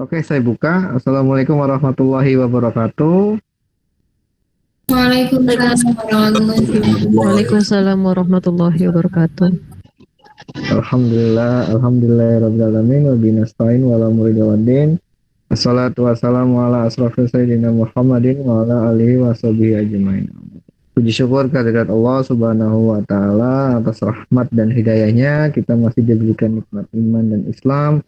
Oke, saya buka. Assalamualaikum warahmatullahi wabarakatuh. Waalaikumsalam warahmatullahi wabarakatuh. Waalaikumsalam warahmatullahi wabarakatuh. Alhamdulillah, alamin wa binasta'in wa ala muridi waddin. Assalatu wassalamu ala asrafil sayyidina Muhammadin wa ala alihi wa sahbihi ajmain. Puji syukur kehadirat Allah Subhanahu wa taala atas rahmat dan hidayahnya kita masih diberikan nikmat iman dan Islam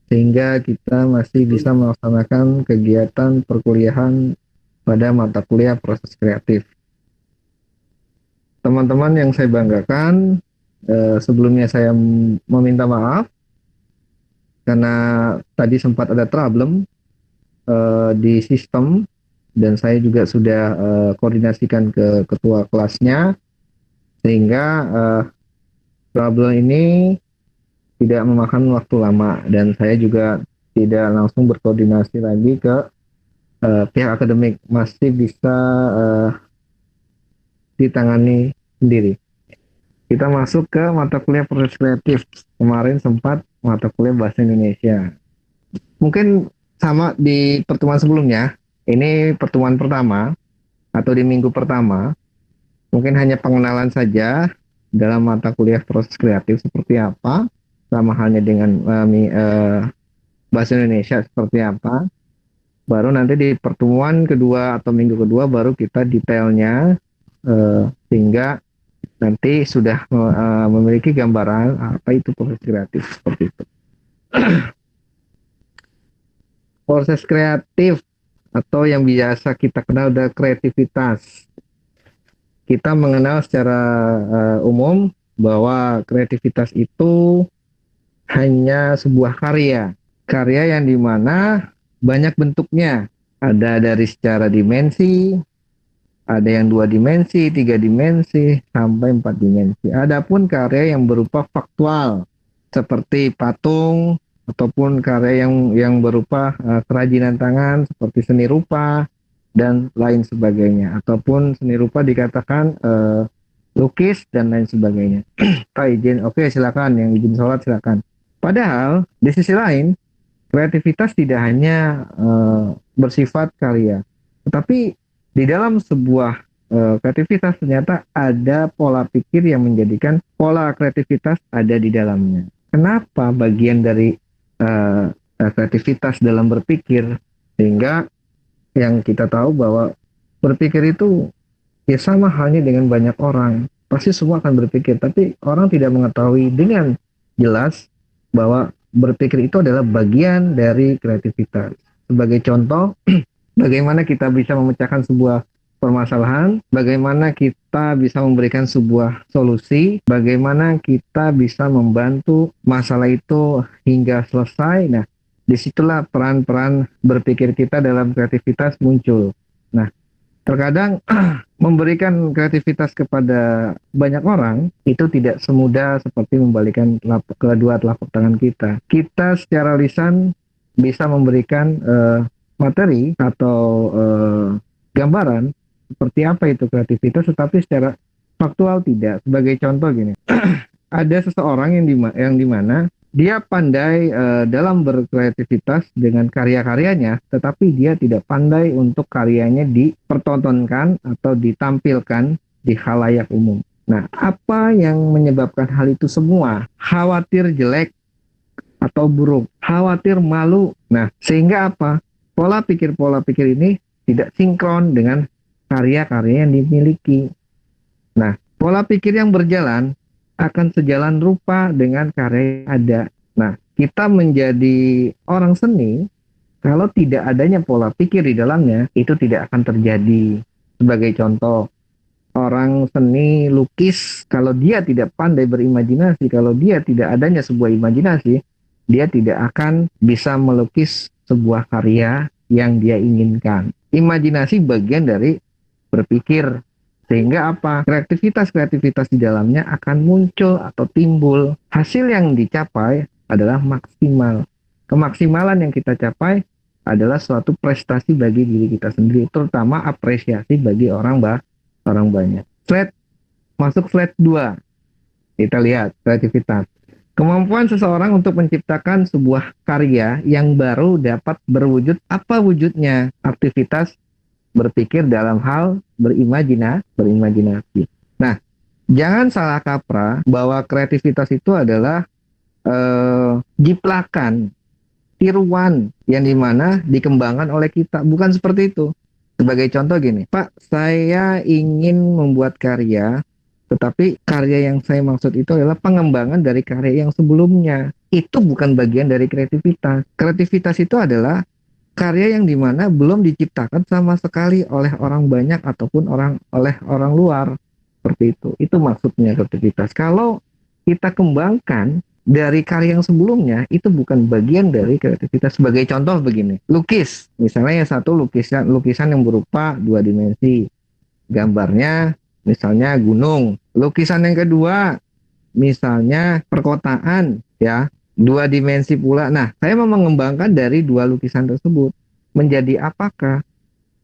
sehingga kita masih bisa melaksanakan kegiatan perkuliahan pada mata kuliah proses kreatif. Teman-teman yang saya banggakan, sebelumnya saya meminta maaf karena tadi sempat ada problem di sistem dan saya juga sudah koordinasikan ke ketua kelasnya sehingga problem ini tidak memakan waktu lama dan saya juga tidak langsung berkoordinasi lagi ke pihak akademik, masih bisa ditangani sendiri. Kita masuk ke mata kuliah proses kreatif. Kemarin sempat mata kuliah bahasa Indonesia. Mungkin sama di pertemuan sebelumnya, ini pertemuan pertama atau di minggu pertama, mungkin hanya pengenalan saja dalam mata kuliah proses kreatif seperti apa, sama halnya dengan bahasa Indonesia seperti apa. Baru nanti di pertemuan kedua atau minggu kedua baru kita detailnya sehingga nanti sudah memiliki gambaran apa itu proses kreatif seperti itu. Proses kreatif atau yang biasa kita kenal adalah kreativitas. Kita mengenal secara umum bahwa kreativitas itu hanya sebuah karya yang dimana banyak bentuknya. Ada dari secara dimensi, ada yang 2 dimensi, 3 dimensi, sampai 4 dimensi. Adapun karya yang berupa faktual, seperti patung, ataupun karya yang berupa kerajinan tangan, seperti seni rupa, dan lain sebagainya. Ataupun seni rupa dikatakan lukis, dan lain sebagainya. Pak izin, oke silakan, yang izin sholat silakan. Padahal, di sisi lain, kreativitas tidak hanya bersifat karya, tetapi di dalam sebuah kreativitas ternyata ada pola pikir yang menjadikan pola kreativitas ada di dalamnya. Kenapa bagian dari kreativitas dalam berpikir? Sehingga yang kita tahu bahwa berpikir itu ya sama halnya dengan banyak orang. Pasti semua akan berpikir, tapi orang tidak mengetahui dengan jelas bahwa berpikir itu adalah bagian dari kreativitas. Sebagai contoh, bagaimana kita bisa memecahkan sebuah permasalahan, bagaimana kita bisa memberikan sebuah solusi, bagaimana kita bisa membantu masalah itu hingga selesai. Nah, disitulah peran-peran berpikir kita dalam kreativitas muncul. Nah, terkadang memberikan kreativitas kepada banyak orang itu tidak semudah seperti membalikan kedua telapak tangan kita. Kita secara lisan bisa memberikan materi atau gambaran seperti apa itu kreativitas, tetapi secara faktual tidak. Sebagai contoh gini, ada seseorang yang dimana dia pandai dalam berkreativitas dengan karya-karyanya, tetapi dia tidak pandai untuk karyanya dipertontonkan atau ditampilkan di khalayak umum. Nah, apa yang menyebabkan hal itu semua? Khawatir jelek atau buruk, khawatir malu. Nah, sehingga apa? Pola pikir ini tidak sinkron dengan karya-karya yang dimiliki. Nah, pola pikir yang berjalan akan sejalan rupa dengan karya yang ada. Nah, kita menjadi orang seni, kalau tidak adanya pola pikir di dalamnya, itu tidak akan terjadi. Sebagai contoh, orang seni lukis, kalau dia tidak pandai berimajinasi, kalau dia tidak adanya sebuah imajinasi, dia tidak akan bisa melukis sebuah karya yang dia inginkan. Imajinasi bagian dari berpikir. Sehingga apa? Kreativitas di dalamnya akan muncul atau timbul. Hasil yang dicapai adalah maksimal. Kemaksimalan yang kita capai adalah suatu prestasi bagi diri kita sendiri, terutama apresiasi bagi orang banyak. Masuk slide 2. Kita lihat kreativitas. Kemampuan seseorang untuk menciptakan sebuah karya yang baru dapat berwujud apa wujudnya? Aktivitas berpikir dalam hal berimajinasi. Nah, jangan salah kaprah bahwa kreativitas itu adalah jiplakan, tiruan yang dimana dikembangkan oleh kita. Bukan seperti itu. Sebagai contoh gini, Pak, saya ingin membuat karya, tetapi karya yang saya maksud itu adalah pengembangan dari karya yang sebelumnya. Itu bukan bagian dari kreativitas. Kreativitas itu adalah karya yang dimana belum diciptakan sama sekali oleh orang banyak ataupun oleh orang luar. Seperti itu. Itu maksudnya kreativitas. Kalau kita kembangkan dari karya yang sebelumnya, itu bukan bagian dari kreativitas. Sebagai contoh begini, lukis. Misalnya yang satu lukisan yang berupa 2 dimensi. Gambarnya misalnya gunung. Lukisan yang kedua misalnya perkotaan, ya, 2 dimensi pula. Nah, saya mau mengembangkan dari 2 lukisan tersebut menjadi apakah?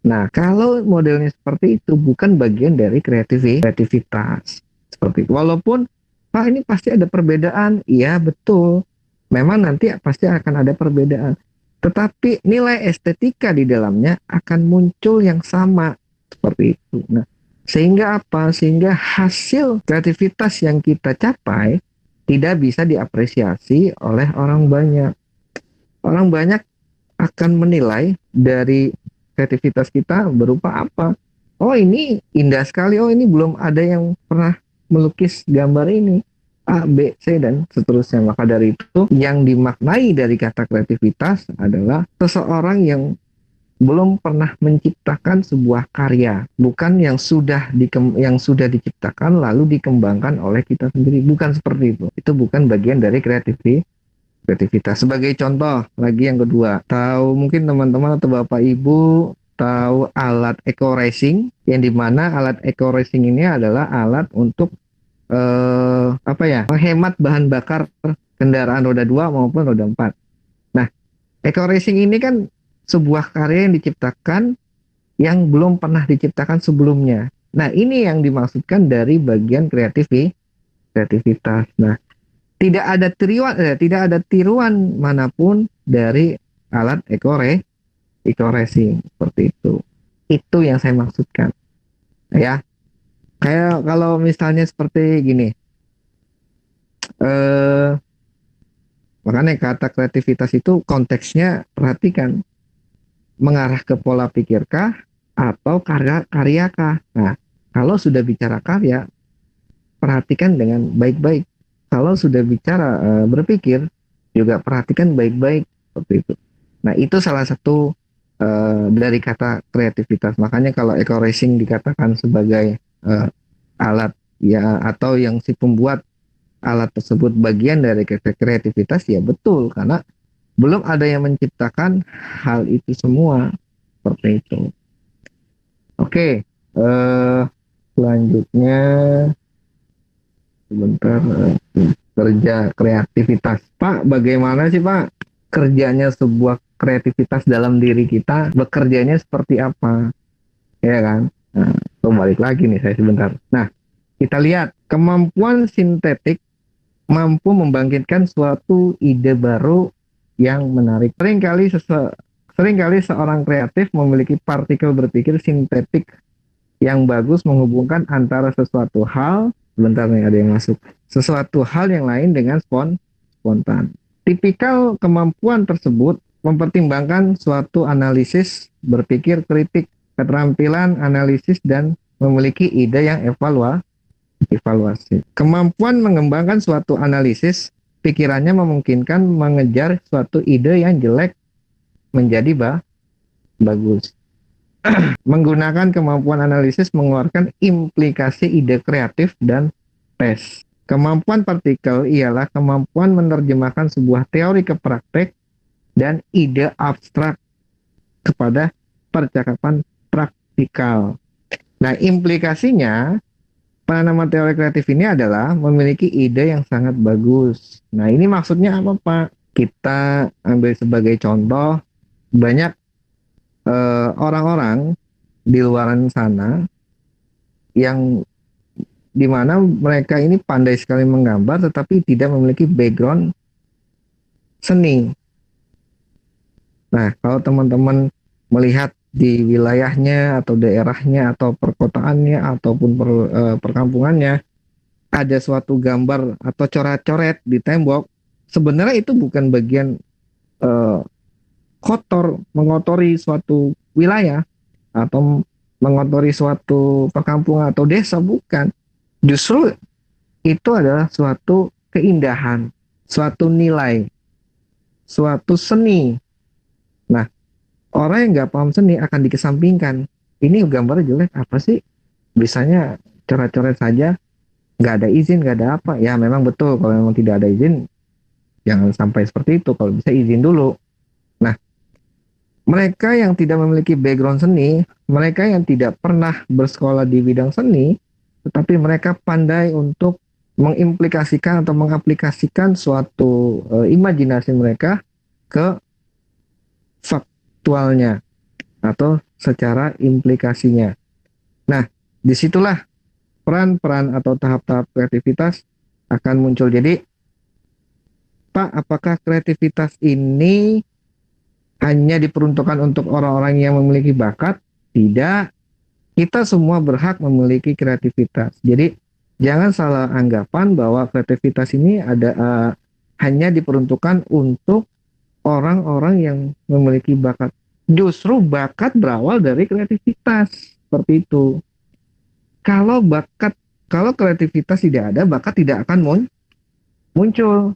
Nah, kalau modelnya seperti itu bukan bagian dari kreativitas. Seperti itu. Walaupun Pak, ini pasti ada perbedaan. Iya, betul. Memang nanti pasti akan ada perbedaan. Tetapi nilai estetika di dalamnya akan muncul yang sama. Seperti itu. Nah, sehingga apa? Sehingga hasil kreativitas yang kita capai tidak bisa diapresiasi oleh orang banyak. Orang banyak akan menilai dari kreativitas kita berupa apa? Oh, ini indah sekali. Oh, ini belum ada yang pernah melukis gambar ini. A, B, C, dan seterusnya. Maka dari itu yang dimaknai dari kata kreativitas adalah seseorang yang belum pernah menciptakan sebuah karya, bukan yang sudah diciptakan lalu dikembangkan oleh kita sendiri. Bukan seperti itu. Itu bukan bagian dari kreativitas. Sebagai contoh lagi yang kedua, tahu mungkin teman-teman atau Bapak Ibu tahu alat eco racing, yang dimana alat eco racing ini adalah alat untuk menghemat bahan bakar kendaraan roda 2 maupun roda 4. Nah, eco racing ini kan sebuah karya yang diciptakan yang belum pernah diciptakan sebelumnya. Nah, ini yang dimaksudkan dari bagian kreativitas. Nah, tidak ada tiruan manapun dari alat eco racing seperti itu. Itu yang saya maksudkan. Ya. Kayak kalau misalnya seperti gini, makanya kata kreativitas itu konteksnya perhatikan, mengarah ke pola pikirkah atau karyakah. Nah, kalau sudah bicara karya, perhatikan dengan baik-baik. Kalau sudah bicara berpikir, juga perhatikan baik-baik seperti itu. Nah, itu salah satu dari kata kreativitas. Makanya kalau eco racing dikatakan sebagai alat, ya, atau yang si pembuat alat tersebut bagian dari kreativitas, ya betul, karena belum ada yang menciptakan hal itu semua seperti itu. Oke, selanjutnya sebentar, kerja kreativitas. Pak, bagaimana sih Pak kerjanya sebuah kreativitas dalam diri kita? Bekerjanya seperti apa? Ya kan? Nah, balik lagi nih saya sebentar. Nah, kita lihat kemampuan sintetik mampu membangkitkan suatu ide baru yang menarik. Seringkali seorang kreatif memiliki partikel berpikir sintetik yang bagus menghubungkan antara sesuatu hal, sebentar nih ada yang masuk, sesuatu hal yang lain dengan spontan. Tipikal kemampuan tersebut mempertimbangkan suatu analisis berpikir kritik, keterampilan analisis, dan memiliki ide yang evaluasi. Kemampuan mengembangkan suatu analisis pikirannya memungkinkan mengejar suatu ide yang jelek menjadi bagus. Menggunakan kemampuan analisis mengeluarkan implikasi ide kreatif dan tes. Kemampuan partikel ialah kemampuan menerjemahkan sebuah teori ke praktek dan ide abstrak kepada percakapan praktikal. Nah, implikasinya penanaman teori kreatif ini adalah memiliki ide yang sangat bagus. Nah, ini maksudnya apa, Pak? Kita ambil sebagai contoh, banyak orang-orang di luar sana yang di mana mereka ini pandai sekali menggambar tetapi tidak memiliki background seni. Nah, kalau teman-teman melihat di wilayahnya atau daerahnya atau perkotaannya ataupun perkampungannya ada suatu gambar atau coret-coret di tembok, sebenarnya itu bukan bagian eh, mengotori suatu wilayah atau mengotori suatu perkampungan atau desa, bukan. Justru itu adalah suatu keindahan, suatu nilai, suatu seni. Nah, orang yang nggak paham seni akan dikesampingkan. Ini gambarnya jelek, apa sih? Bisanya coret-coret saja, nggak ada izin, nggak ada apa. Ya memang betul, kalau memang tidak ada izin, jangan sampai seperti itu. Kalau bisa izin dulu. Nah, mereka yang tidak memiliki background seni, mereka yang tidak pernah bersekolah di bidang seni, tetapi mereka pandai untuk mengimplikasikan atau mengaplikasikan suatu imajinasi mereka ke faktualnya atau secara implikasinya. Nah, disitulah peran-peran atau tahap-tahap kreativitas akan muncul. Jadi, Pak, apakah kreativitas ini hanya diperuntukkan untuk orang-orang yang memiliki bakat? Tidak. Kita semua berhak memiliki kreativitas. Jadi jangan salah anggapan bahwa kreativitas ini hanya diperuntukkan untuk orang-orang yang memiliki bakat. Justru bakat berawal dari kreativitas. Seperti itu. Kalau kreativitas tidak ada, bakat tidak akan muncul.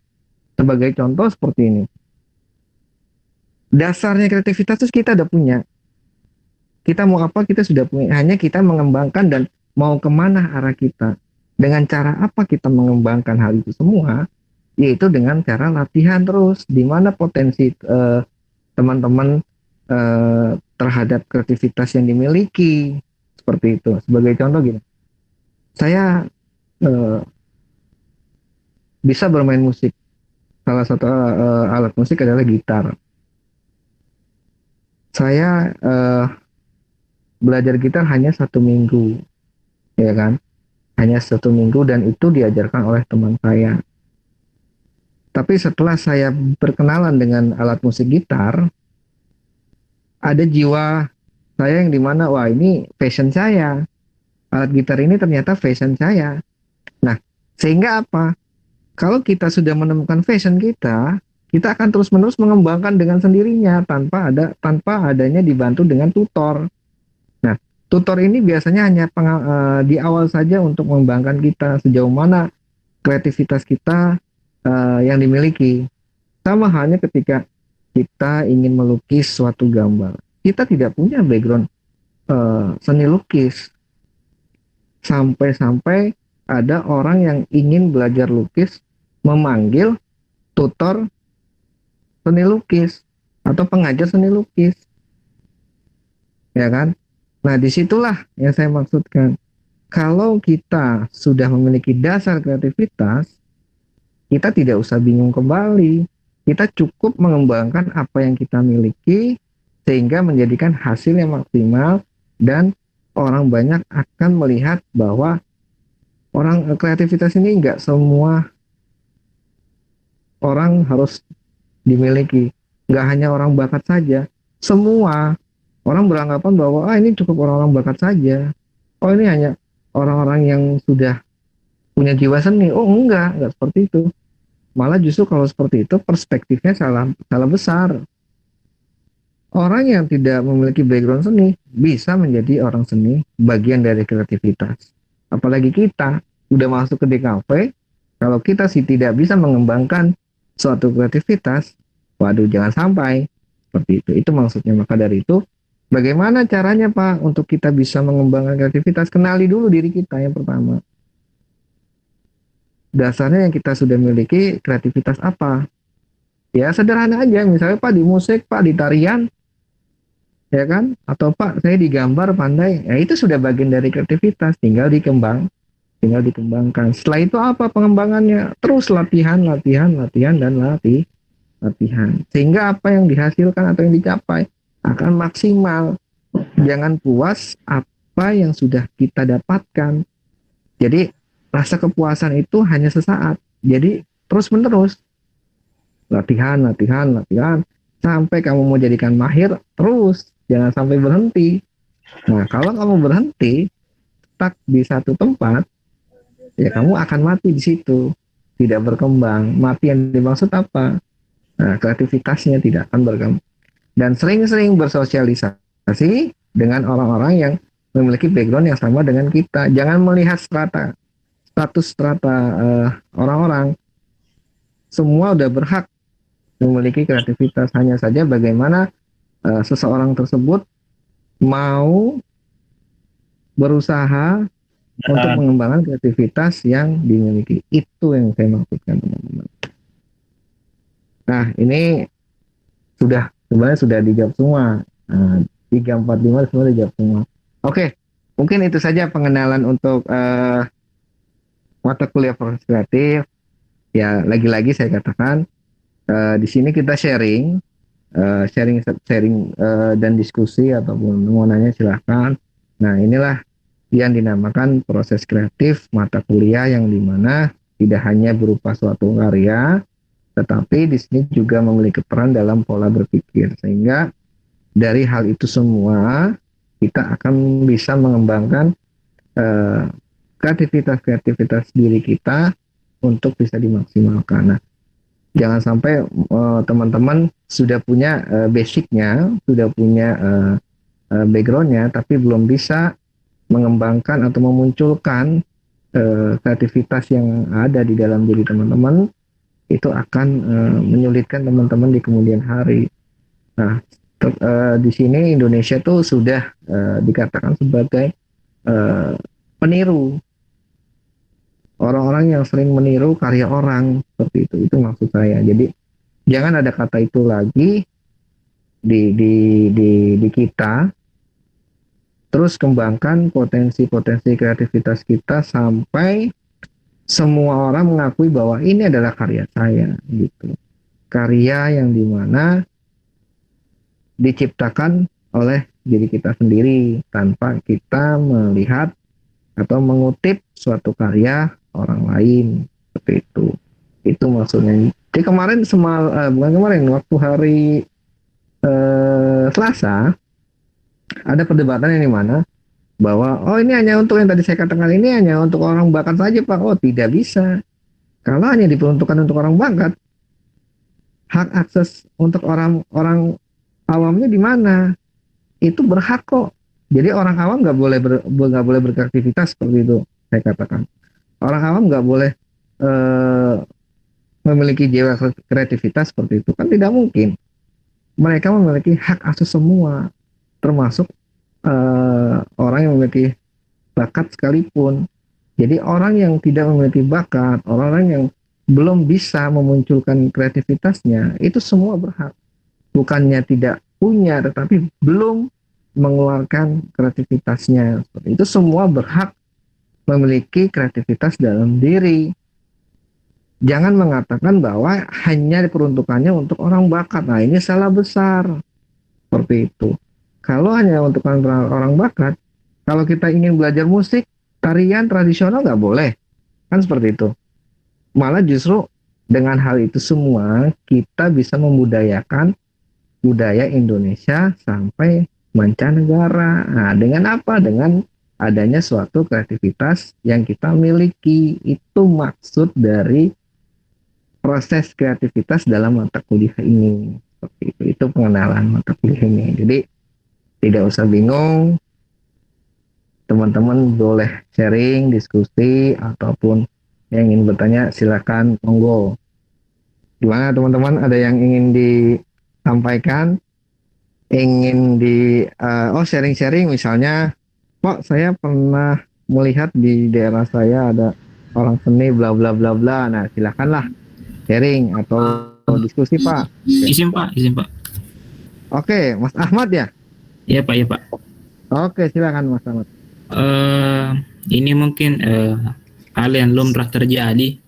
Sebagai contoh seperti ini. Dasarnya kreativitas itu kita udah punya. Kita mau apa kita sudah punya. Hanya kita mengembangkan dan mau kemana arah kita. Dengan cara apa kita mengembangkan hal itu semua? Yaitu dengan cara latihan terus. Di mana potensi teman-teman terhadap kreativitas yang dimiliki. Seperti itu. Sebagai contoh gini. Saya bisa bermain musik. Salah satu alat musik adalah gitar. Saya belajar gitar hanya 1 minggu, ya kan? Hanya 1 minggu dan itu diajarkan oleh teman saya. Tapi setelah saya berkenalan dengan alat musik gitar, ada jiwa saya yang dimana, wah ini passion saya. Alat gitar ini ternyata passion saya. Nah, sehingga apa? Kalau kita sudah menemukan passion kita akan terus-menerus mengembangkan dengan sendirinya tanpa adanya dibantu dengan tutor. Nah, tutor ini biasanya hanya di awal saja untuk mengembangkan kita sejauh mana kreativitas kita yang dimiliki. Sama halnya ketika kita ingin melukis suatu gambar. Kita tidak punya background seni lukis. Sampai-sampai ada orang yang ingin belajar lukis memanggil tutor seni lukis atau pengajar seni lukis, ya kan? Nah, disitulah yang saya maksudkan. Kalau kita sudah memiliki dasar kreativitas, kita tidak usah bingung kembali. Kita cukup mengembangkan apa yang kita miliki sehingga menjadikan hasil yang maksimal dan orang banyak akan melihat bahwa orang kreativitas ini enggak semua orang harus dimiliki, nggak hanya orang bakat saja. Semua orang beranggapan bahwa ini cukup orang-orang bakat saja. Oh, ini hanya orang-orang yang sudah punya jiwa seni. Oh, enggak seperti itu. Malah justru kalau seperti itu perspektifnya salah besar. Orang yang tidak memiliki background seni bisa menjadi orang seni, bagian dari kreativitas. Apalagi kita udah masuk ke DKV, kalau kita sih tidak bisa mengembangkan suatu kreativitas, waduh, jangan sampai seperti itu. Itu maksudnya. Maka dari itu, bagaimana caranya Pak untuk kita bisa mengembangkan kreativitas? Kenali dulu diri kita yang pertama. Dasarnya yang kita sudah miliki kreativitas apa? Ya sederhana aja, misalnya Pak di musik, Pak di tarian, ya kan? Atau Pak saya di gambar pandai. Ya itu sudah bagian dari kreativitas, tinggal dikembangkan. Setelah itu apa pengembangannya? Terus latihan, dan latihan. Sehingga apa yang dihasilkan atau yang dicapai akan maksimal. Jangan puas apa yang sudah kita dapatkan. Jadi rasa kepuasan itu hanya sesaat. Jadi terus menerus latihan, latihan, latihan sampai kamu mau jadikan mahir terus, jangan sampai berhenti. Nah, kalau kamu berhenti stuck di satu tempat, ya kamu akan mati di situ, tidak berkembang. Mati yang dimaksud apa? Nah, kreativitasnya tidak akan berkembang. Dan sering-sering bersosialisasi dengan orang-orang yang memiliki background yang sama dengan kita. Jangan melihat status strata orang-orang. Semua udah berhak memiliki kreativitas, hanya saja bagaimana seseorang tersebut mau berusaha untuk mengembangkan kreativitas yang dimiliki. Itu yang saya maksudkan, teman-teman. Nah, ini sebenarnya sudah dijawab semua. 3, 4, 5 semua dijawab semua. Oke, mungkin itu saja pengenalan untuk mata kuliah proses kreatif. Ya, lagi-lagi saya katakan di sini kita sharing dan diskusi, ataupun mau nanya silahkan. Nah, inilah yang dinamakan proses kreatif mata kuliah, yang dimana tidak hanya berupa suatu karya, tetapi di sini juga memiliki peran dalam pola berpikir, sehingga dari hal itu semua kita akan bisa mengembangkan kreativitas diri kita untuk bisa dimaksimalkan. Nah, jangan sampai teman-teman sudah punya basicnya, sudah punya backgroundnya, tapi belum bisa mengembangkan atau memunculkan kreativitas yang ada di dalam diri teman-teman. Itu akan menyulitkan teman-teman di kemudian hari. Nah, di sini Indonesia tuh sudah dikatakan sebagai peniru. Orang-orang yang sering meniru karya orang, seperti itu maksud saya. Jadi jangan ada kata itu lagi di kita. Terus kembangkan potensi-potensi kreativitas kita sampai semua orang mengakui bahwa ini adalah karya saya, gitu. Karya yang dimana diciptakan oleh diri kita sendiri tanpa kita melihat atau mengutip suatu karya orang lain, seperti itu. Itu maksudnya. Jadi kemarin bukan kemarin, waktu hari Selasa ada perdebatan yang dimana bahwa ini hanya untuk yang tadi saya katakan, ini hanya untuk orang bakat saja Pak. Oh, tidak bisa. Kalau hanya diperuntukkan untuk orang bakat, hak akses untuk orang awamnya di mana? Itu berhak kok. Jadi orang awam nggak boleh beraktivitas seperti itu, saya katakan. Orang awam nggak boleh memiliki jiwa kreativitas seperti itu, kan tidak mungkin. Mereka memiliki hak akses semua, termasuk orang yang memiliki bakat sekalipun. Jadi orang yang tidak memiliki bakat, orang-orang yang belum bisa memunculkan kreativitasnya, itu semua berhak. Bukannya tidak punya, tetapi belum mengeluarkan kreativitasnya. Itu semua berhak memiliki kreativitas dalam diri. Jangan mengatakan bahwa hanya diperuntukannya untuk orang bakat. Nah, ini salah besar. Seperti itu. Kalau hanya untuk orang bakat, kalau kita ingin belajar musik, tarian tradisional nggak boleh. Kan seperti itu. Malah justru dengan hal itu semua, kita bisa membudayakan budaya Indonesia sampai mancanegara. Nah, dengan apa? Dengan adanya suatu kreativitas yang kita miliki. Itu maksud dari proses kreativitas dalam mata kuliah ini. Seperti itu. Itu pengenalan mata kuliah ini. Jadi tidak usah bingung. Teman-teman boleh sharing, diskusi, ataupun yang ingin bertanya silakan, monggo. Gimana teman-teman? Ada yang ingin disampaikan? Ingin sharing-sharing, misalnya, Pak, saya pernah melihat di daerah saya ada orang seni bla bla bla bla. Nah, silakanlah sharing atau diskusi, Pak. Izin Pak. Oke, Mas Ahmad ya? Iya Pak. Oke, silakan Mas Ahmad. Ini mungkin hal yang lumrah terjadi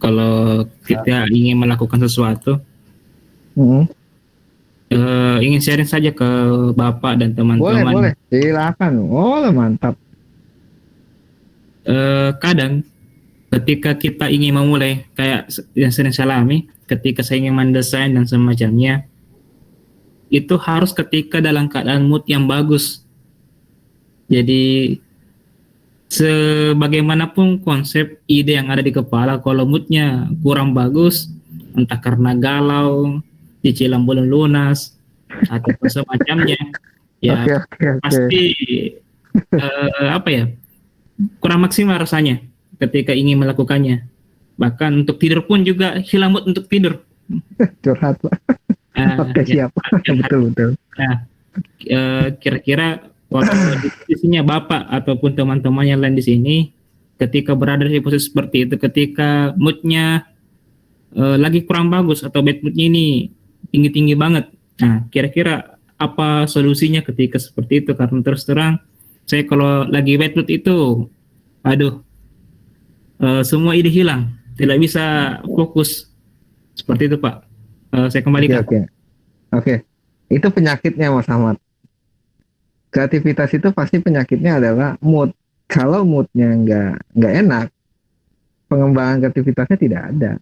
kalau kita ingin melakukan sesuatu. Ingin sharing saja ke Bapak dan teman-teman. Boleh. Silakan. Oh, mantap. Kadang ketika kita ingin memulai kayak yang sering saya alami, ketika saya ingin mendesain dan semacamnya, itu harus ketika dalam keadaan mood yang bagus. Jadi sebagaimanapun konsep ide yang ada di kepala, kalau moodnya kurang bagus, entah karena galau, cicilan belum lunas, atau semacamnya, ya Oke. pasti apa ya, kurang maksimal rasanya ketika ingin melakukannya. Bahkan untuk tidur pun juga hilang mood untuk tidur. Curhat, Pak. Oke, Ya, siap. Betul. nah, kira-kira kalau diskusinya Bapak ataupun teman-teman yang lain di sini, ketika berada di posisi seperti itu, ketika moodnya lagi kurang bagus atau bad moodnya ini tinggi-tinggi banget, nah kira-kira apa solusinya ketika seperti itu? Karena terus terang, saya kalau lagi bad mood itu, aduh, semua ide hilang, tidak bisa fokus seperti itu Pak. Saya kembalikan. Oke. Itu penyakitnya Mas Ahmad. Kreativitas itu pasti penyakitnya adalah mood. Kalau moodnya nggak enak, pengembangan kreativitasnya tidak ada.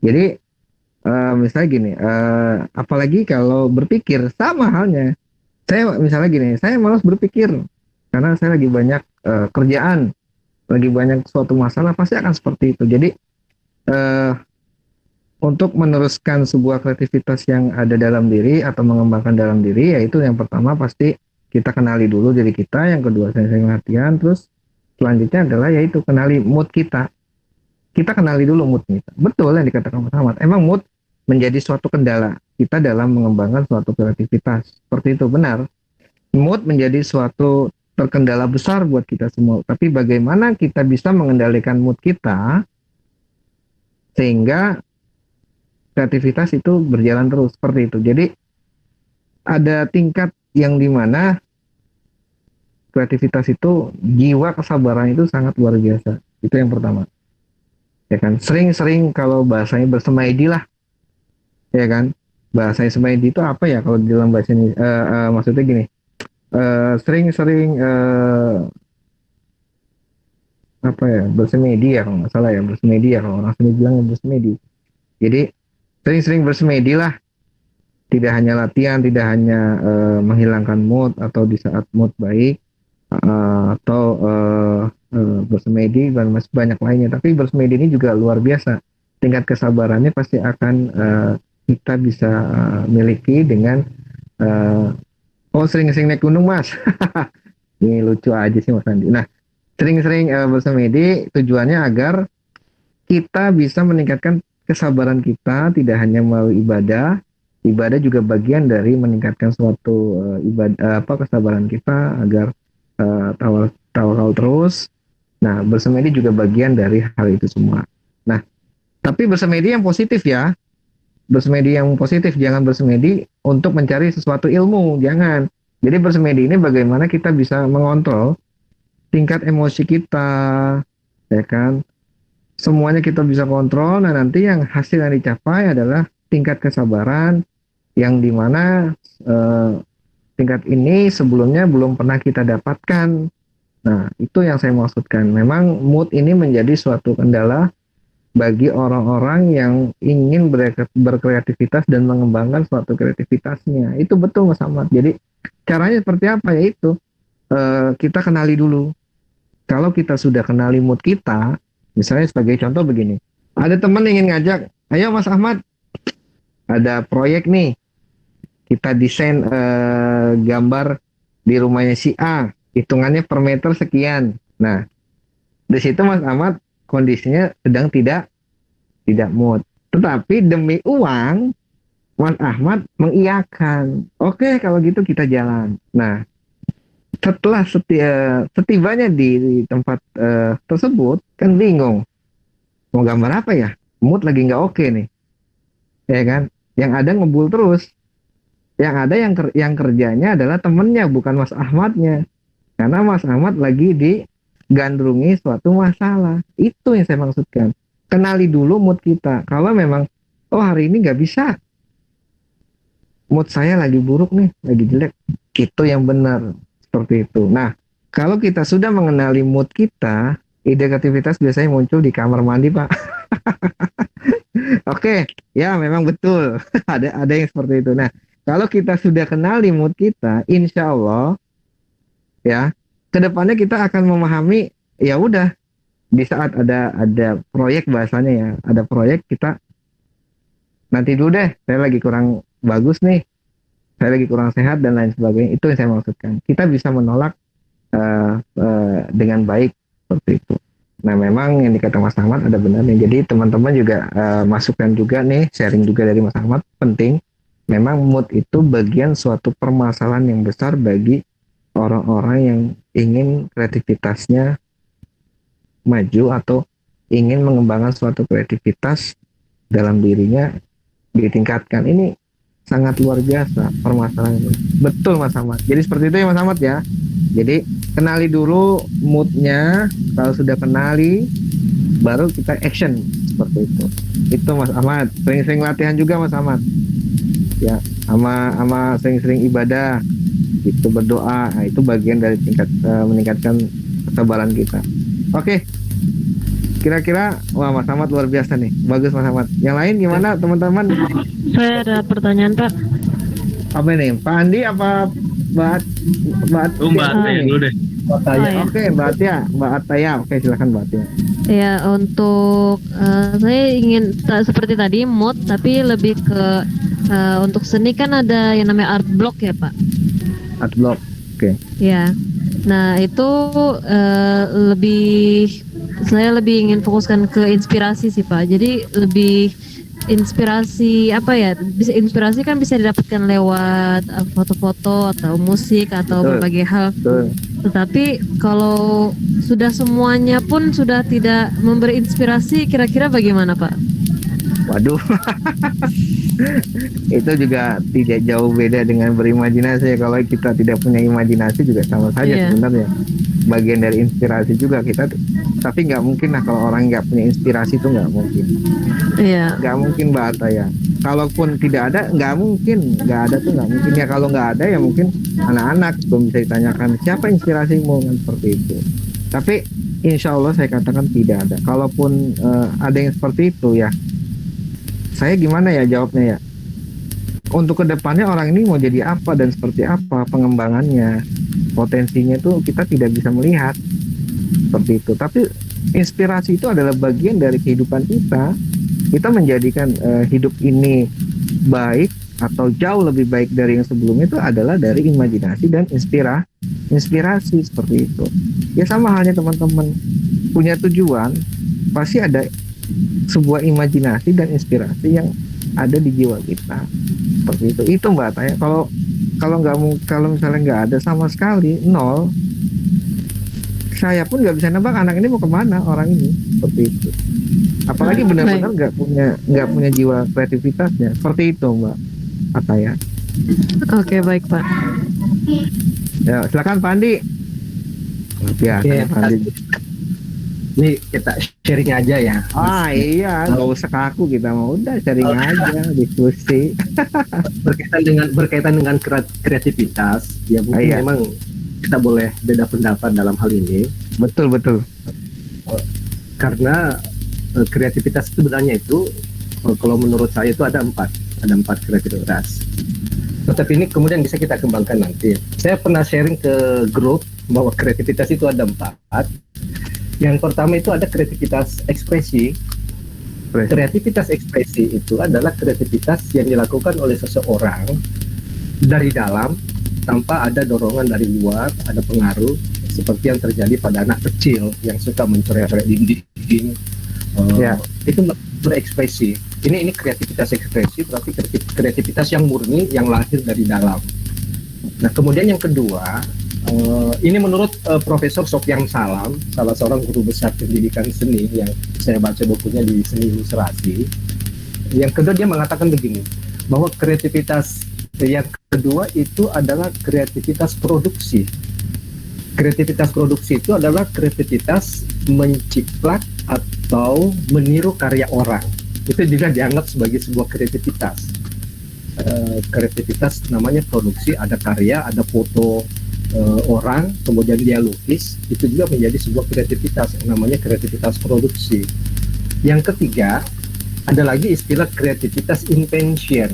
Jadi misalnya gini, apalagi kalau berpikir sama halnya. Saya misalnya gini, saya malas berpikir karena saya lagi banyak kerjaan, lagi banyak suatu masalah, pasti akan seperti itu. Jadi untuk meneruskan sebuah kreativitas yang ada dalam diri atau mengembangkan dalam diri, yaitu yang pertama pasti kita kenali dulu diri kita, yang kedua sering latihan, terus selanjutnya adalah yaitu kenali mood kita. Kita kenali dulu mood kita. Betul yang dikatakan Mas Ahmad. Emang mood menjadi suatu kendala kita dalam mengembangkan suatu kreativitas. Seperti itu, benar. Mood menjadi suatu terkendala besar buat kita semua. Tapi bagaimana kita bisa mengendalikan mood kita sehingga kreativitas itu berjalan terus seperti itu. Jadi ada tingkat yang dimana kreativitas itu jiwa kesabaran itu sangat luar biasa. Itu yang pertama. Ya kan, sering-sering kalau bahasanya bersemedi lah. Ya kan? Bahasanya semedi itu apa ya kalau di dalam bahasa ini? Maksudnya gini. Sering-sering apa ya? Bersemedi ya kalau nggak salah ya, bersemedi ya kalau orang sini bilang bersemedi. Jadi sering-sering bersemedi lah. Tidak hanya latihan, tidak hanya menghilangkan mood atau di saat mood baik, atau bersemedi dan masih banyak lainnya. Tapi bersemedi ini juga luar biasa. Tingkat kesabarannya pasti akan kita bisa miliki dengan sering-sering naik gunung Mas. Ini lucu aja sih Mas Andi. Nah, sering-sering bersemedi tujuannya agar kita bisa meningkatkan kesabaran kita, tidak hanya melalui ibadah. Ibadah juga bagian dari meningkatkan suatu kesabaran kita agar tawakal terus. Nah, bersemedi juga bagian dari hal itu semua. Nah, tapi bersemedi yang positif ya. Bersemedi yang positif, jangan bersemedi untuk mencari sesuatu ilmu, jangan. Jadi bersemedi ini bagaimana kita bisa mengontrol tingkat emosi kita, ya kan? Semuanya kita bisa kontrol. Nah, nanti yang hasil yang dicapai adalah tingkat kesabaran yang dimana tingkat ini sebelumnya belum pernah kita dapatkan. Nah, itu yang saya maksudkan. Memang mood ini menjadi suatu kendala bagi orang-orang yang ingin berkreativitas dan mengembangkan suatu kreativitasnya. Itu betul Mas Ahmad. Jadi caranya seperti apa? Yaitu kita kenali dulu. Kalau kita sudah kenali mood kita, misalnya sebagai contoh begini. Ada teman ingin ngajak, ayo Mas Ahmad, ada proyek nih. Kita desain gambar di rumahnya si A. Hitungannya per meter sekian. Nah, di situ Mas Ahmad kondisinya sedang tidak mood. Tetapi demi uang, Mas Ahmad mengiyakan. Oke, kalau gitu kita jalan. Nah, setelah setibanya di tempat tersebut, kan bingung. Mau gambar apa ya? Mood lagi nggak oke nih. Ya kan? Yang ada ngebul terus. Yang ada yang kerjanya adalah temennya, bukan Mas Ahmadnya. Karena Mas Ahmad lagi digandrungi suatu masalah. Itu yang saya maksudkan. Kenali dulu mood kita. Kalau memang, hari ini nggak bisa. Mood saya lagi buruk nih, lagi jelek. Itu yang benar. Seperti itu. Nah, kalau kita sudah mengenali mood kita, ide kreativitas biasanya muncul di kamar mandi, Pak. Oke, ya memang betul. Ada yang seperti itu. Nah, kalau kita sudah kenali mood kita, insya Allah ya, kedepannya kita akan memahami, ya udah, di saat ada proyek bahasanya ya, ada proyek kita nanti dulu deh, saya lagi kurang bagus nih, saya lagi kurang sehat dan lain sebagainya. Itu yang saya maksudkan. Kita bisa menolak dengan baik seperti itu. Nah, memang yang dikatakan Mas Ahmad ada benarnya. Jadi teman-teman juga masukkan juga nih, sharing juga dari Mas Ahmad, penting. Memang mood itu bagian suatu permasalahan yang besar bagi orang-orang yang ingin kreativitasnya maju atau ingin mengembangkan suatu kreativitas dalam dirinya ditingkatkan. Ini sangat luar biasa permasalahan ini. Betul Mas Ahmad. Jadi seperti itu ya Mas Ahmad ya. Jadi kenali dulu moodnya. Kalau sudah kenali, baru kita action seperti itu. Itu Mas Ahmad. Sering-sering latihan juga Mas Ahmad. Ya, sama sering-sering ibadah. Itu berdoa. Nah, itu bagian dari meningkatkan kesabaran kita. Oke. Kira-kira, wah Mas Ahmad luar biasa nih. Bagus Mas Ahmad. Yang lain gimana teman-teman? Saya ada pertanyaan Pak. Apa ini? Pak Andi apa Mbak Mbak Ataya dulu deh. Ya. Oke, Mbak Atia, Mbak Ataya. Oke, silakan Mbak Atia. Ya, untuk saya ingin seperti tadi mood, tapi lebih ke untuk seni kan ada yang namanya art block ya Pak. Art block. Oke. Ya. Nah, itu saya lebih ingin fokuskan ke inspirasi sih Pak. Jadi lebih inspirasi apa ya? Inspirasi kan bisa didapatkan lewat foto-foto atau musik atau Betul. berbagai hal. Betul. Tetapi kalau sudah semuanya pun sudah tidak memberi inspirasi, kira-kira bagaimana Pak? Waduh. Itu juga tidak jauh beda dengan berimajinasi. Kalau kita tidak punya imajinasi juga sama saja Iya. sebenarnya. Bagian dari inspirasi juga kita, tapi nggak mungkin lah kalau orang nggak punya inspirasi itu nggak mungkin. Iya. Nggak mungkin Mbak Atta ya. Kalaupun tidak ada, nggak mungkin. Nggak ada tuh nggak mungkin ya. Kalau nggak ada ya mungkin anak-anak belum bisa ditanyakan siapa inspirasimu kan seperti itu. Tapi insya Allah saya katakan tidak ada. Kalaupun ada yang seperti itu ya, saya gimana ya jawabnya ya? Untuk kedepannya orang ini mau jadi apa dan seperti apa pengembangannya, potensinya itu kita tidak bisa melihat seperti itu. Tapi inspirasi itu adalah bagian dari kehidupan kita. Kita menjadikan hidup ini baik atau jauh lebih baik dari yang sebelumnya itu adalah dari imajinasi dan inspirasi seperti itu. Ya sama halnya teman-teman punya tujuan, pasti ada sebuah imajinasi dan inspirasi yang ada di jiwa kita seperti itu Mbak Tanya. Kalau misalnya nggak ada sama sekali, nol, saya pun nggak bisa nebak anak ini mau kemana orang ini seperti itu. Apalagi benar-benar nggak punya jiwa kreativitasnya seperti itu Mbak Ataya. Oke, baik Pak. Ya silakan Pak Andi. Ya, Oke, Pak Andi. Ini kita sharing aja ya. Iya, nggak usah kaku kita mau udah sharing aja, diskusi. berkaitan dengan kreativitas, ya mungkin Iya. memang kita boleh beda pendapat dalam hal ini, Betul. karena kreativitas itu sebenarnya itu kalau menurut saya itu ada empat kreativitas. Tetapi ini kemudian bisa kita kembangkan nanti. Saya pernah sharing ke grup bahwa kreativitas itu ada 4. Yang pertama itu ada kreativitas ekspresi. Kreativitas ekspresi itu adalah kreativitas yang dilakukan oleh seseorang dari dalam tanpa ada dorongan dari luar, ada pengaruh seperti yang terjadi pada anak kecil yang suka mencoret-coret dinding. Ya. Itu berekspresi. Ini kreativitas ekspresi, berarti kreativitas yang murni, yang lahir dari dalam. Nah, kemudian yang kedua, ini menurut Profesor Sofyan Salam, salah seorang guru besar pendidikan seni yang saya baca bukunya di Seni Ilustrasi. Yang kedua dia mengatakan begini, bahwa kreativitas yang kedua itu adalah kreativitas produksi. Kreativitas produksi itu adalah kreativitas menciplak atau meniru karya orang. Itu juga dianggap sebagai sebuah kreativitas. Kreativitas namanya produksi, ada karya, ada foto, orang, kemudian dia lukis, itu juga menjadi sebuah kreativitas, namanya kreativitas produksi. Yang ketiga, ada lagi istilah kreativitas invention,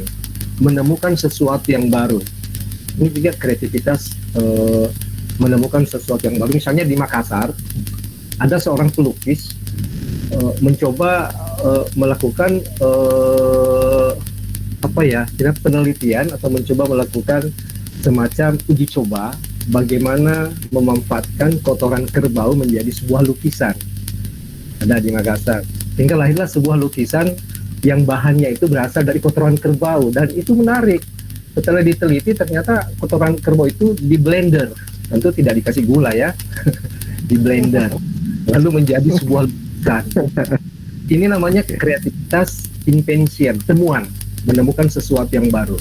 menemukan sesuatu yang baru. Ini juga kreativitas menemukan sesuatu yang baru. Misalnya di Makassar, ada seorang pelukis mencoba melakukan penelitian atau mencoba melakukan semacam uji coba bagaimana memanfaatkan kotoran kerbau menjadi sebuah lukisan. Ada di Makassar. Hingga lahirlah sebuah lukisan yang bahannya itu berasal dari kotoran kerbau, dan itu menarik. Setelah diteliti ternyata kotoran kerbau itu di blender, tentu tidak dikasih gula ya, di blender, lalu menjadi sebuah lukisan. Ini namanya kreativitas invention, temuan, menemukan sesuatu yang baru.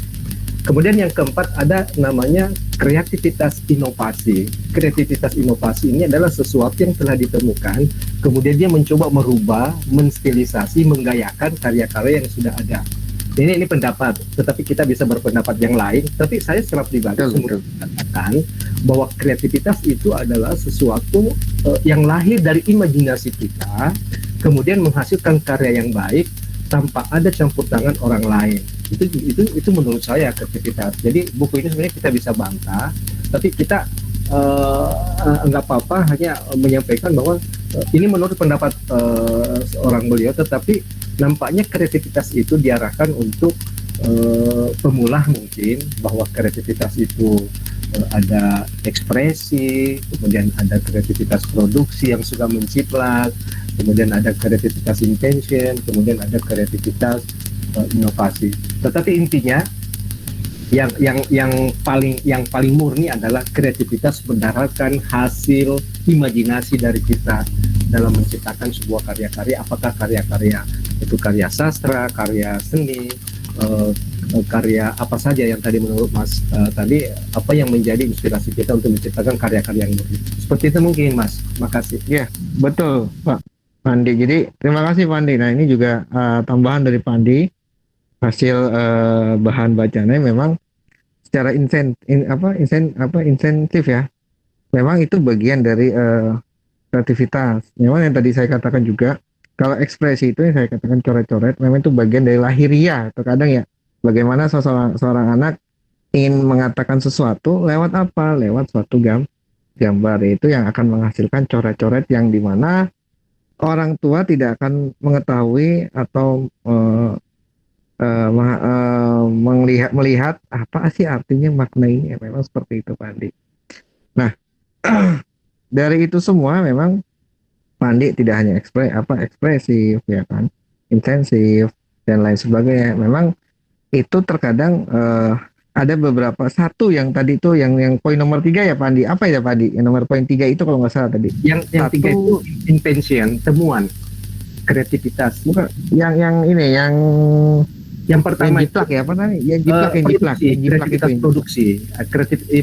Kemudian yang keempat ada namanya kreativitas inovasi. Kreativitas inovasi ini adalah sesuatu yang telah ditemukan, kemudian dia mencoba merubah, menstilisasi, menggayakan karya-karya yang sudah ada. Ini pendapat, tetapi kita bisa berpendapat yang lain. Tapi saya secara pribadi mengatakan bahwa kreativitas itu adalah sesuatu yang lahir dari imajinasi kita, kemudian menghasilkan karya yang baik tanpa ada campur tangan orang lain. Itu menurut saya kreativitas. Jadi buku ini sebenarnya kita bisa bantah, tapi kita nggak apa-apa, hanya menyampaikan bahwa ini menurut pendapat seorang beliau, tetapi nampaknya kreativitas itu diarahkan untuk pemula mungkin, bahwa kreativitas itu ada ekspresi, kemudian ada kreativitas produksi yang suka menciplak, kemudian ada kreativitas invention, kemudian ada kreativitas inovasi. Tetapi intinya yang paling murni adalah kreativitas berdasarkan hasil imajinasi dari kita dalam menciptakan sebuah karya-karya, apakah karya-karya itu karya sastra, karya seni, karya apa saja yang tadi menurut Mas tadi, apa yang menjadi inspirasi kita untuk menciptakan karya-karya yang murni. Seperti itu mungkin Mas. Makasih. Ya, betul Pak Pandi. Jadi terima kasih Pandi. Nah ini juga tambahan dari Pandi, hasil bahan bacanya memang secara insentif ya. Memang itu bagian dari kreativitas. Memang yang tadi saya katakan juga, kalau ekspresi itu yang saya katakan coret-coret, memang itu bagian dari lahiriah. Terkadang ya, bagaimana seorang anak ingin mengatakan sesuatu lewat apa? Lewat suatu gambar, itu yang akan menghasilkan coret-coret yang dimana orang tua tidak akan mengetahui atau melihat apa sih artinya, makna ini. Memang seperti itu Pandi. Nah dari itu semua memang Pandi tidak hanya ekspresif ya kan, intensif dan lain sebagainya. Memang itu terkadang ada beberapa, satu yang tadi itu yang poin nomor 3 ya Pandi, apa ya Pandi yang nomor poin 3 itu kalau nggak salah tadi, yang 3 itu invention, temuan, kreativitas. Bukan yang pertama jiplak ya, apa namanya? Yang jiplak kreativitas itu produksi.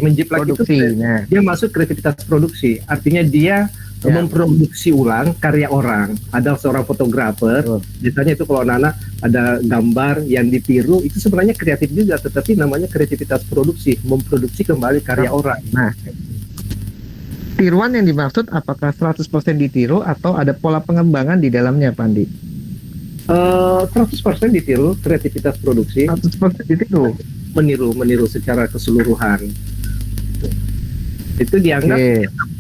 Menjiplak produksi, itu nah. Dia masuk kreativitas produksi. Artinya dia memproduksi ulang karya orang. Ada seorang fotografer, biasanya itu kalau anak-anak ada gambar yang ditiru, itu sebenarnya kreatif juga, tetapi namanya kreativitas produksi, memproduksi kembali karya orang. Nah, tiruan yang dimaksud apakah 100% ditiru atau ada pola pengembangan di dalamnya Pandi? 100% ditiru, kreativitas produksi. 100% ditiru, meniru secara keseluruhan. Itu dianggap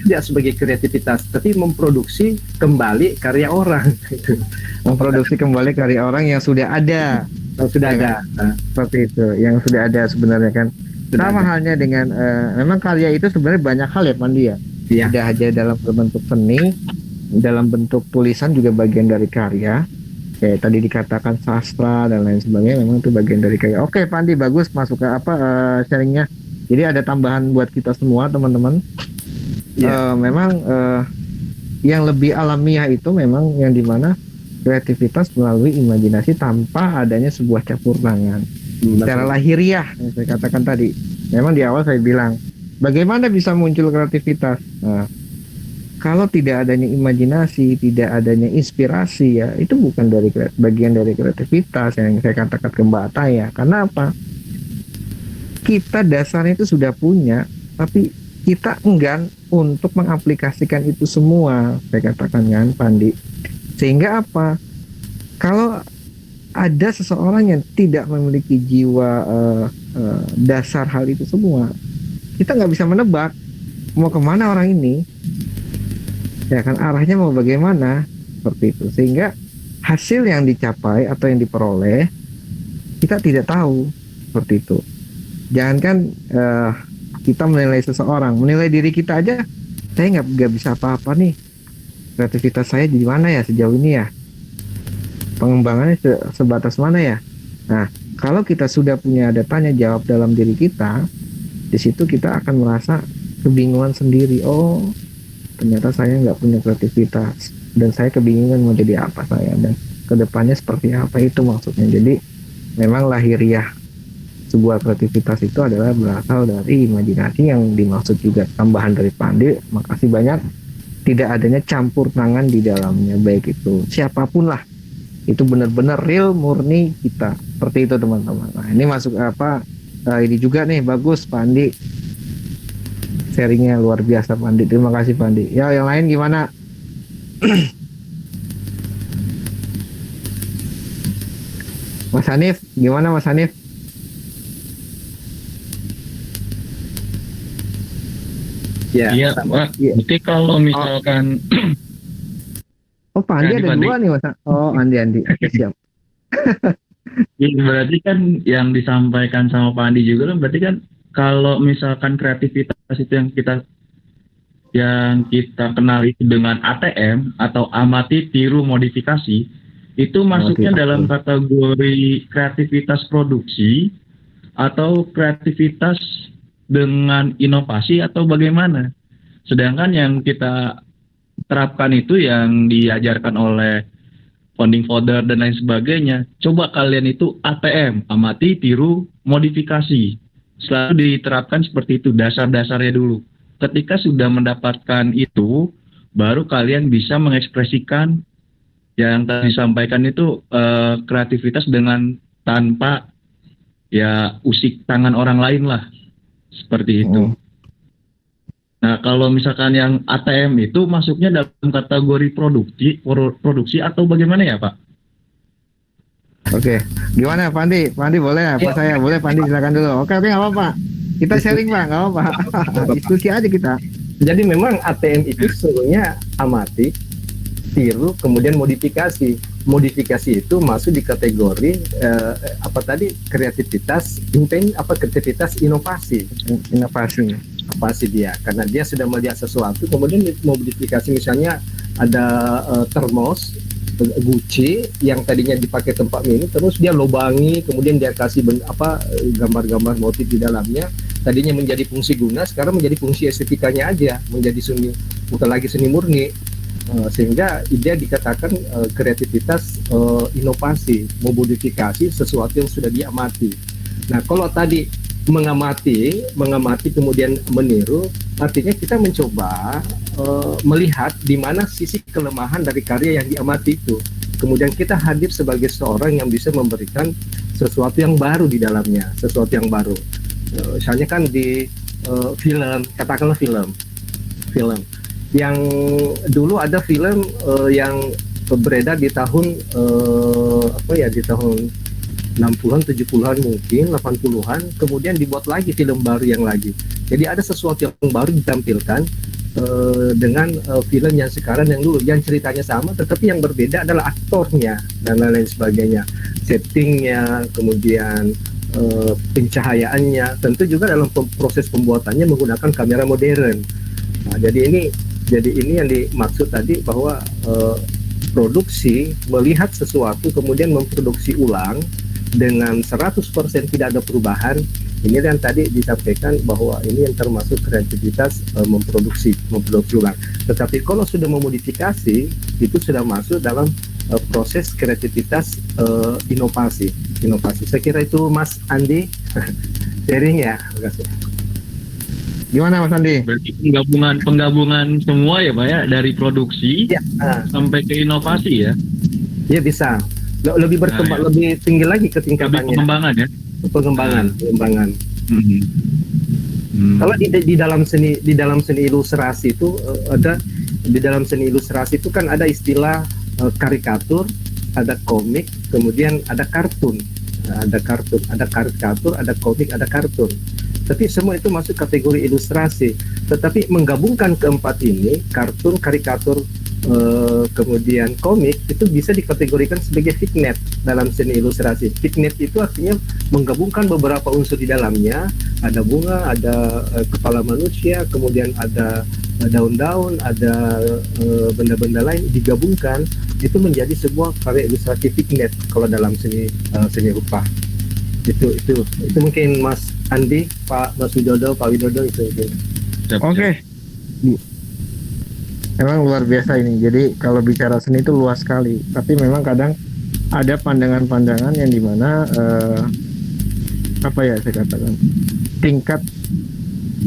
tidak sebagai kreativitas, tapi memproduksi kembali karya orang. Memproduksi kembali karya orang yang sudah ada. Seperti itu, yang sudah ada sebenarnya kan. Sama halnya dengan memang karya itu sebenarnya banyak hal ya Pandi ya. Tidak hanya dalam bentuk seni, dalam bentuk tulisan juga bagian dari karya. Kayak tadi dikatakan sastra dan lain sebagainya, memang itu bagian dari karya. Oke Pandi, bagus masuk ke sharingnya. Jadi ada tambahan buat kita semua teman-teman. Memang yang lebih alamiah itu memang yang dimana kreativitas melalui imajinasi tanpa adanya sebuah campur tangan. Secara lahiriah yang saya katakan tadi. Memang di awal saya bilang, bagaimana bisa muncul kreativitas? Nah, kalau tidak adanya imajinasi, tidak adanya inspirasi, ya itu bukan dari bagian dari kreativitas yang saya katakan ke Mbak Ataya. Karena apa? Kita dasarnya itu sudah punya, tapi kita enggan untuk mengaplikasikan itu semua, saya katakan kan, Pandi. Sehingga apa? Kalau ada seseorang yang tidak memiliki jiwa dasar hal itu semua, kita nggak bisa menebak mau kemana orang ini, ya kan, arahnya mau bagaimana, seperti itu. Sehingga hasil yang dicapai atau yang diperoleh kita tidak tahu, seperti itu. Jangankan kita menilai seseorang, menilai diri kita aja, saya nggak bisa apa-apa nih. Kreativitas saya di mana ya sejauh ini ya? Pengembangannya sebatas mana ya? Nah, kalau kita sudah punya ada tanya jawab dalam diri kita, di situ kita akan merasa kebingungan sendiri. Oh, ternyata saya nggak punya kreativitas dan saya kebingungan mau jadi apa saya dan kedepannya seperti apa, itu maksudnya. Jadi memang lahiriah sebuah kreativitas itu adalah berasal dari imajinasi yang dimaksud juga tambahan dari Pandi. Makasih banyak. Tidak adanya campur tangan di dalamnya, baik itu siapapun lah. Itu benar-benar real murni kita, seperti itu teman-teman. Nah, ini masuk apa, ini juga nih bagus Pandi, sharingnya luar biasa Pandi, terima kasih Pandi. Ya, yang lain gimana? Mas Hanif, gimana Mas Hanif? Ya, Iya, Pak. Iya. Berarti kalau misalkan Oh, Pandi ada Pandi. dua nih Mas. Oh, Andi, siap. ya, berarti kan yang disampaikan sama Pak Andi juga kan berarti kan kalau misalkan kreativitas itu yang kita kenali dengan ATM atau amati, tiru, modifikasi, itu masuknya Modifikasi. dalam kategori kreativitas produksi atau kreativitas dengan inovasi atau bagaimana? Sedangkan yang kita terapkan itu yang diajarkan oleh founding father dan lain sebagainya. Coba kalian itu ATM, amati, tiru, modifikasi. Selalu diterapkan seperti itu, dasar-dasarnya dulu. Ketika sudah mendapatkan itu, baru kalian bisa mengekspresikan yang tadi disampaikan itu kreativitas dengan tanpa ya usik tangan orang lain lah. Seperti itu. Nah, kalau misalkan yang ATM itu masuknya dalam kategori produksi atau bagaimana ya, Pak? Oke, gimana Pandi? Pandi boleh apa saya? Boleh Pandi, silakan dulu. Oke, nggak apa-apa. Kita sharing Pak, nggak apa-apa. Diskusi aja kita. Jadi memang ATM itu sebenarnya amati, tiru, kemudian modifikasi. Modifikasi itu masuk di kategori kreativitas inovasi. Inovasi dia, karena dia sudah melihat sesuatu, kemudian modifikasi. Misalnya ada termos Gucci yang tadinya dipakai tempat minum, terus dia lobangi, kemudian dia kasih gambar-gambar motif di dalamnya. Tadinya menjadi fungsi guna, sekarang menjadi fungsi estetikanya aja, menjadi seni, bukan lagi seni murni. Sehingga dia dikatakan kreativitas inovasi, memodifikasi sesuatu yang sudah diamati. Nah, kalau tadi mengamati kemudian meniru, artinya kita mencoba melihat di mana sisi kelemahan dari karya yang diamati itu. Kemudian kita hadir sebagai seorang yang bisa memberikan sesuatu yang baru di dalamnya, sesuatu yang baru. Misalnya kan di film, katakanlah film yang dulu ada film yang beredar di tahun di tahun 60-an, 70-an mungkin, 80-an, kemudian dibuat lagi film baru yang lagi. Jadi ada sesuatu yang baru ditampilkan dengan film yang sekarang yang dulu, yang ceritanya sama, tetapi yang berbeda adalah aktornya dan lain sebagainya, settingnya, kemudian pencahayaannya, tentu juga dalam proses pembuatannya menggunakan kamera modern. Nah, jadi ini yang dimaksud tadi bahwa produksi, melihat sesuatu kemudian memproduksi ulang dengan 100% tidak ada perubahan. Ini yang tadi disampaikan bahwa ini yang termasuk kreativitas memproduksi ulang. Tetapi kalau sudah memodifikasi, itu sudah masuk dalam proses kreativitas inovasi. Saya kira itu Mas Andi sharing ya. Terima kasih. Gimana Mas Andi? Berarti penggabungan semua ya, Pak ya, dari produksi sampai ke inovasi ya. Iya bisa. Lebih berkembang, lebih tinggi lagi ke tingkatannya. Lebih pengembangan ya. Pengembangan. Kalau di dalam seni ilustrasi itu di dalam seni ilustrasi itu kan ada istilah karikatur, ada komik, kemudian ada kartun. Nah, ada karikatur, ada komik, ada kartun. Tapi semua itu masuk kategori ilustrasi. Tetapi menggabungkan keempat ini, kartun, karikatur, kemudian komik, itu bisa dikategorikan sebagai vignette dalam seni ilustrasi. Vignette itu artinya menggabungkan beberapa unsur di dalamnya. Ada bunga, ada kepala manusia, kemudian ada daun-daun, ada benda-benda lain digabungkan, itu menjadi sebuah karya ilustrasi vignette kalau dalam seni rupa. Itu mungkin Mas Andi, Mas Widodo, Pak Widodo itu. Oke. Emang luar biasa ini. Jadi kalau bicara seni itu luas sekali. Tapi memang kadang ada pandangan-pandangan yang dimana apa ya saya katakan, tingkat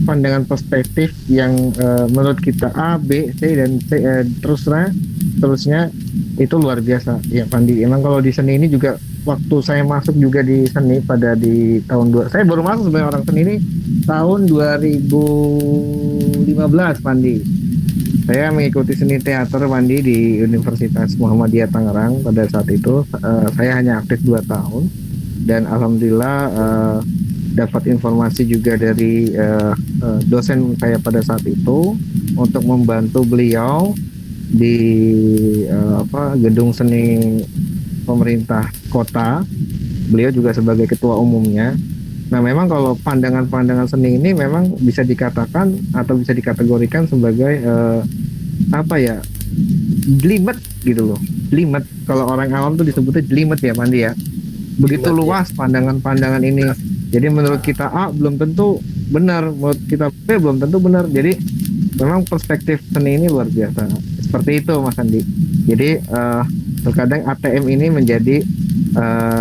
pandangan perspektif yang menurut kita A, B, C dan C, terusnya itu luar biasa. Ya Pandi, emang kalau di seni ini juga waktu saya masuk juga di seni pada di tahun saya baru masuk sebagai orang seni ini tahun 2015 Pandi. Saya mengikuti seni teater Pandi di Universitas Muhammadiyah Tangerang pada saat itu. Saya hanya aktif 2 tahun dan alhamdulillah dapat informasi juga dari dosen saya pada saat itu untuk membantu beliau di gedung seni pemerintah kota. Beliau juga sebagai ketua umumnya. Nah, memang kalau pandangan-pandangan seni ini memang bisa dikatakan atau bisa dikategorikan sebagai jelimet gitu loh. Jelimet, kalau orang awam tuh disebutnya jelimet ya Pandi ya. Begitu luas pandangan-pandangan ini. Jadi menurut kita A belum tentu benar, menurut kita B belum tentu benar. Jadi memang perspektif seni ini luar biasa. Seperti itu Mas Andi. Jadi terkadang ATM ini menjadi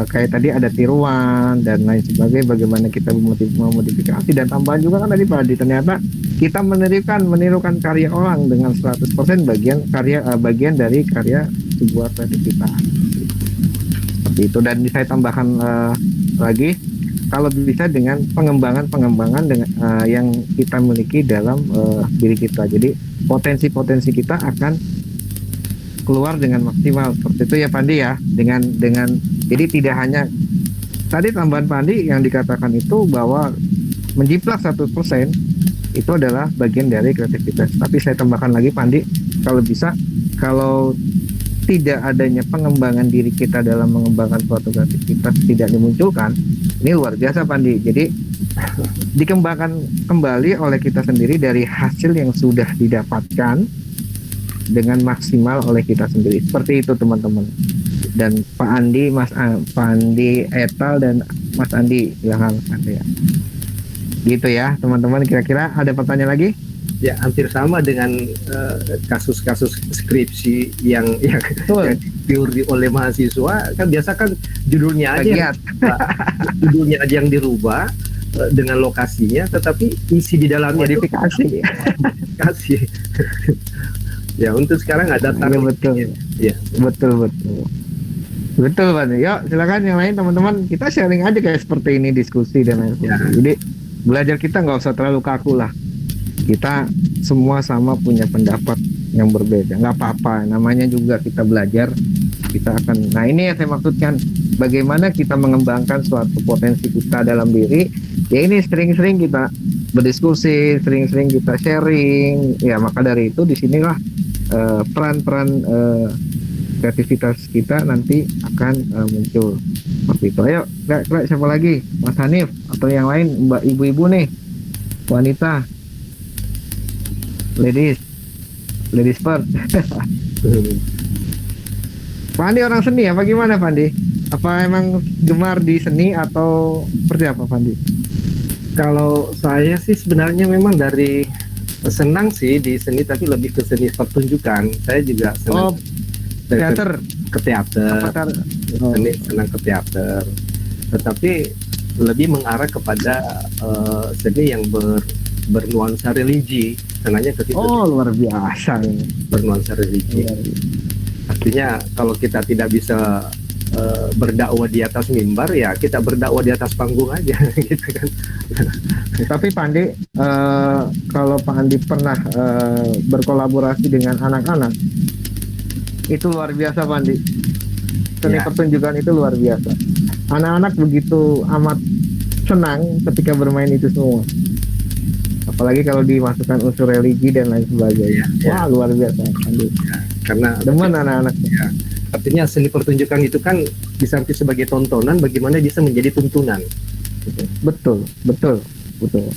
kayak tadi ada tiruan dan lain sebagainya, bagaimana kita memodifikasi dan tambahan juga kan tadi Pak Adi, ternyata kita menirukan karya orang dengan 100% bagian dari karya sebuah kreativitas seperti itu. Dan saya tambahkan lagi kalau bisa dengan pengembangan dengan yang kita miliki dalam diri kita, jadi potensi kita akan keluar dengan maksimal seperti itu ya Pandi ya. Dengan jadi tidak hanya tadi tambahan Pandi yang dikatakan itu bahwa menjiplak 100% itu adalah bagian dari kreativitas. Tapi saya tambahkan lagi Pandi, kalau bisa, kalau tidak adanya pengembangan diri kita dalam mengembangkan suatu kreativitas tidak dimunculkan, ini luar biasa Pandi. Jadi dikembangkan kembali oleh kita sendiri dari hasil yang sudah didapatkan dengan maksimal oleh kita sendiri. Seperti itu teman-teman. Dan Pak Andi, Pak Andi Etal dan Mas Andi silahkan ya. Gitu ya teman-teman, kira-kira ada pertanyaan lagi? Ya, hampir sama dengan kasus-kasus skripsi yang diuri oleh mahasiswa. Kan biasa kan judulnya aja yang dirubah dengan lokasinya, tetapi isi di dalamnya modifikasi. Ya, untuk sekarang ada betul. Ya, betul Pak. Yuk silakan yang lain teman-teman, kita sharing aja kayak seperti ini, diskusi dan lain sebagainya. Jadi belajar kita nggak usah terlalu kaku lah. Kita semua sama punya pendapat yang berbeda, nggak apa-apa. Namanya juga kita belajar, kita akan. Nah ini yang saya maksudkan, bagaimana kita mengembangkan suatu potensi kita dalam diri. Ya ini sering-sering kita berdiskusi, sering-sering kita sharing. Ya maka dari itu disinilah peran-peran kreativitas kita nanti akan muncul seperti itu. Ayo, siapa lagi? Mas Hanif atau yang lain, Mbak ibu-ibu nih, wanita, ladies first. Pandi orang seni apa gimana Pandi? Apa emang gemar di seni atau seperti apa Pandi? Kalau saya sih sebenarnya memang dari senang sih di seni, tapi lebih ke seni pertunjukan. Saya juga senang teater. Ke teater. Senang ke teater. Tetapi lebih mengarah kepada seni yang bernuansa religi. Senangnya ke situ. Oh, luar biasa. Bernuansa religi. Artinya kalau kita tidak bisa berdakwah di atas mimbar, ya kita berdakwah di atas panggung aja gitu kan. Tapi Pak Andi, kalau Pak Andi pernah berkolaborasi dengan anak-anak, itu luar biasa Pak Andi. Seni Ya. pertunjukan itu luar biasa. Anak-anak begitu amat senang ketika bermain itu semua. Apalagi kalau dimasukkan unsur religi dan lain sebagainya. Ya. Wah, luar biasa Pak Andi. Karena Demen anak-anak. artinya seni pertunjukan itu kan di samping sebagai tontonan, bagaimana bisa menjadi tuntunan. Gitu. Betul, betul, betul.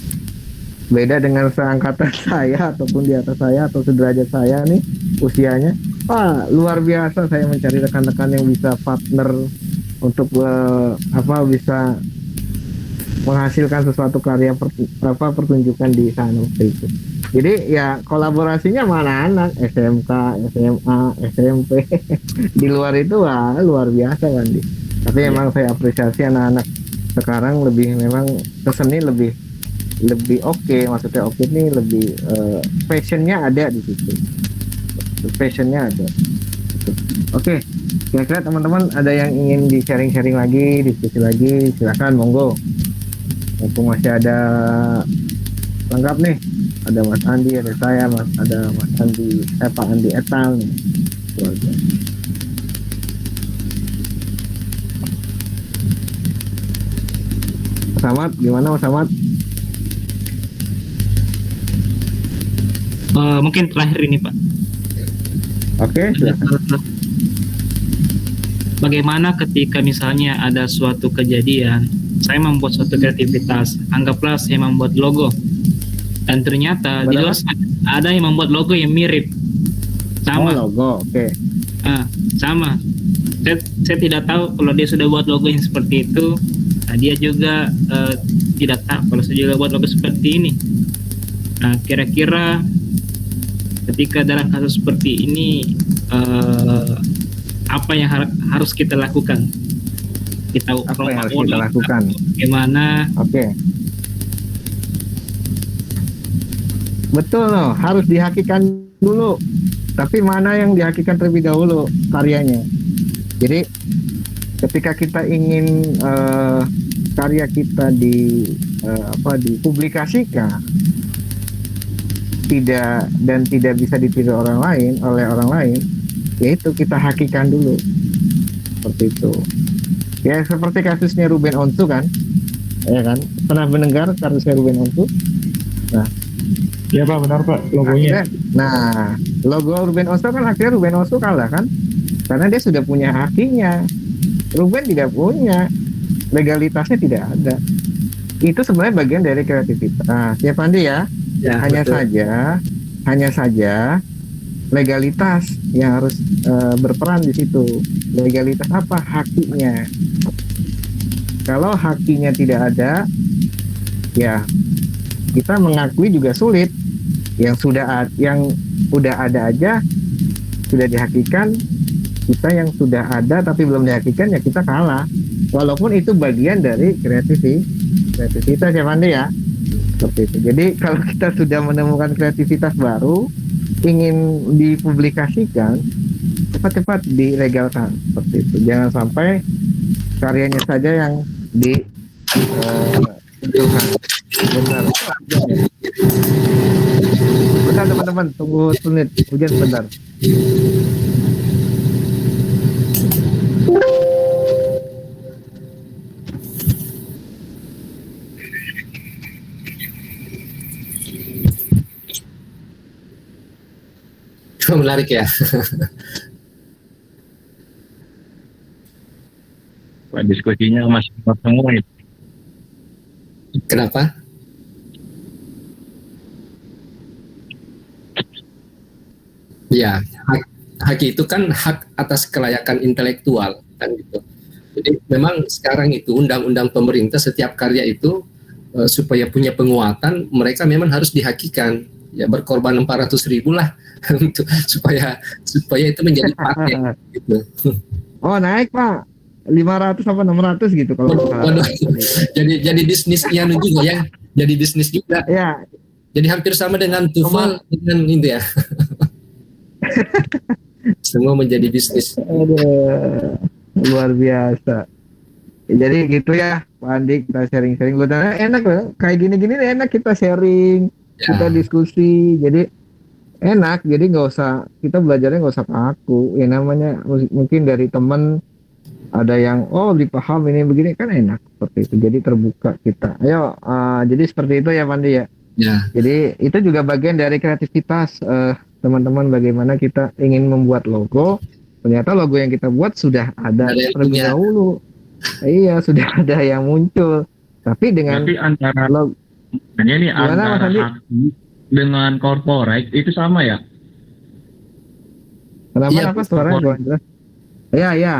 Beda dengan seangkatan saya ataupun di atas saya atau sederajat saya nih usianya. Wah, luar biasa saya mencari rekan-rekan yang bisa partner untuk bisa menghasilkan sesuatu karya pertunjukan di sana waktu itu. Jadi ya kolaborasinya mana anak SMK, SMA, SMP di luar itu wah luar biasa Wandi. Tapi emang saya apresiasi anak-anak sekarang lebih memang keseni lebih oke, maksudnya oke ini lebih passionnya ada di situ. Passionnya ada. Oke, kira-kira teman-teman ada yang ingin di sharing-sharing lagi, diskusi lagi, silakan monggo. Mumpung masih ada lengkap nih, ada Mas Andi, ada saya, ada Mas Andi, Pak Andi Etal nih. Keluarga. Mas Ahmad, gimana Mas Ahmad? Mungkin terakhir ini Pak. Oke, silakan. Bagaimana ketika misalnya ada suatu kejadian, saya membuat suatu kreativitas, anggaplah saya membuat logo, dan ternyata di luar sana ada yang membuat logo yang mirip, sama, logo, oke. sama. Saya tidak tahu kalau dia sudah buat logo yang seperti itu, nah dia juga tidak tahu kalau saya juga buat logo seperti ini. Nah, kira-kira ketika dalam kasus seperti ini, apa yang harus kita lakukan? Apa yang harus kita lakukan? Bagaimana? Oke. Betul loh, harus dihakikan dulu. Tapi mana yang dihakikan terlebih dahulu karyanya. Jadi ketika kita ingin karya kita dipublikasikan tidak bisa ditiru oleh orang lain, yaitu kita hakikan dulu. Seperti itu. Ya seperti kasusnya Ruben Onsu kan, ya kan? Pernah mendengar kasusnya Ruben Onsu? Nah, Ya Pak, benar Pak, logonya. nah, logo Ruben Onsu kan akhirnya Ruben Onsu kalah kan? Karena dia sudah punya hakinya. Ruben tidak punya, legalitasnya tidak ada. Itu sebenarnya bagian dari kreativitas. Ya Pandi ya. Ya, hanya betul. saja legalitas yang harus berperan di situ. Legalitas apa? Hakinya. Kalau hakinya tidak ada, ya kita mengakui juga sulit. Yang udah ada aja sudah dihakikan, kita yang sudah ada tapi belum dihakikan ya kita kalah. Walaupun itu bagian dari kreativitas ya Pandi ya. Seperti itu. Jadi kalau kita sudah menemukan kreativitas baru, ingin dipublikasikan, cepat-cepat dilegalkan. Seperti itu. Jangan sampai karyanya saja yang dimunculkan. Benar. Bentar teman-teman, tunggu menit. Hujan sebentar. Menarik ya. Pak, diskusinya masih semua itu. Kenapa? Ya, hak itu kan hak atas kelayakan intelektual kan gitu. Jadi memang sekarang itu undang-undang pemerintah setiap karya itu supaya punya penguatan mereka memang harus dihakikan. Ya berkorban 400.000 lah untuk supaya itu menjadi paten gitu. Oh naik Pak, 500 sampai 600 gitu kalau Waduh, jadi bisnisnya juga ya, jadi bisnis juga. Ya, Jadi hampir sama dengan TOEFL dengan itu ya. Semua menjadi bisnis. Luar biasa. Jadi gitu ya, Pak Andi, kita sharing-sharing. Gue tanya enak loh, kayak gini-gini nih enak kita sharing, kita diskusi. Jadi enak, jadi nggak usah, kita belajarnya nggak usah kaku. Ya namanya mungkin dari temen ada yang oh dipaham ini begini kan enak seperti itu. Jadi terbuka kita. Ayo, jadi seperti itu ya, Pak Andi ya. Ya, Jadi itu juga bagian dari kreativitas teman-teman, bagaimana kita ingin membuat logo. Ternyata logo yang kita buat sudah ada Ada yang terlebih punya. dahulu. Iya, sudah ada yang muncul. Tapi dengan Berarti antara logo, ini Gimana, Mas antara Andi? haki dengan corporate itu sama ya? kenapa Iya, apa suaranya kurang jelas? Iya, iya.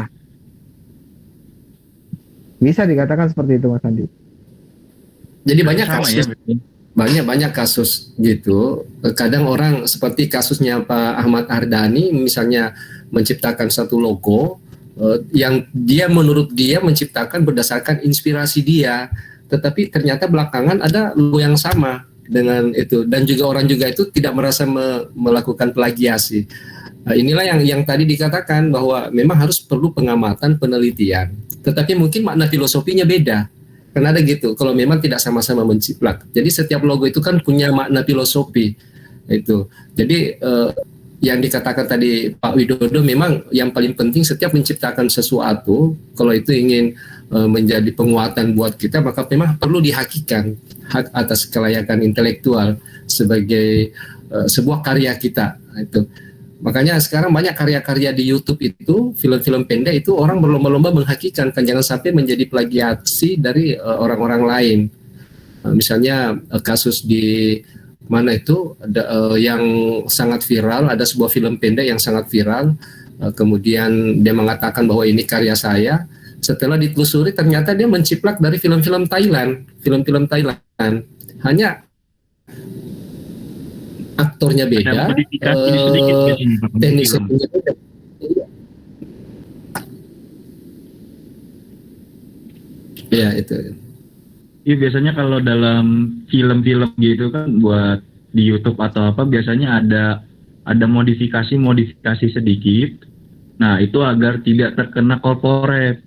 Bisa dikatakan seperti itu, Mas Andi. jadi banyak Sama kasus, ya berarti. banyak kasus gitu. Kadang orang seperti kasusnya Pak Ahmad Ardani, misalnya menciptakan satu logo yang dia menurut dia menciptakan berdasarkan inspirasi dia, tetapi ternyata belakangan ada logo yang sama dengan itu, dan juga orang juga itu tidak merasa melakukan plagiasi. Inilah yang tadi dikatakan bahwa memang harus perlu pengamatan, penelitian, tetapi mungkin makna filosofinya beda. Kan ada gitu, kalau memang tidak sama-sama menciplak. Jadi setiap logo itu kan punya makna filosofi itu. Jadi yang dikatakan tadi Pak Widodo, memang yang paling penting setiap menciptakan sesuatu, kalau itu ingin menjadi penguatan buat kita, maka memang perlu dihakikan hak atas kelayakan intelektual sebagai sebuah karya kita. Itu. Makanya sekarang banyak karya-karya di YouTube itu, film-film pendek itu orang berlomba-lomba menghakikan, kan jangan sampai menjadi plagiasi dari orang-orang lain. Misalnya kasus di mana itu ada, yang sangat viral, ada sebuah film pendek yang sangat viral, kemudian dia mengatakan bahwa ini karya saya. Setelah ditelusuri ternyata dia menciplak dari film-film Thailand, hanya aktornya Ada beda, modifikasi sedikit di sini, Pak, untuk teknik film. settingnya beda. Iya itu. Iya, biasanya kalau dalam film-film gitu kan buat di YouTube atau apa, biasanya ada modifikasi sedikit. Nah, itu agar tidak terkena corporate.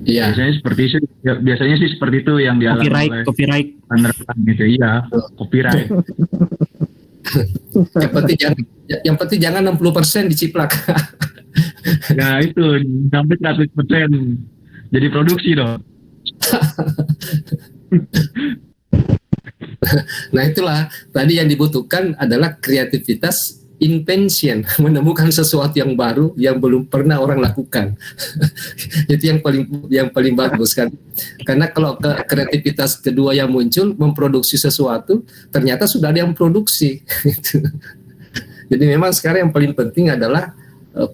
Iya. Biasanya sih seperti itu yang dialami oleh Copyright. penerbang gitu. Iya, copyright. Yang penting jangan 60% diciplak. Nah, itu sampai 100% jadi produksi dong. Nah itulah tadi yang dibutuhkan adalah kreativitas invention, menemukan sesuatu yang baru yang belum pernah orang lakukan. Itu yang paling bagus kan. Karena kalau kreativitas kedua yang muncul memproduksi sesuatu, ternyata sudah ada yang produksi. Jadi memang sekarang yang paling penting adalah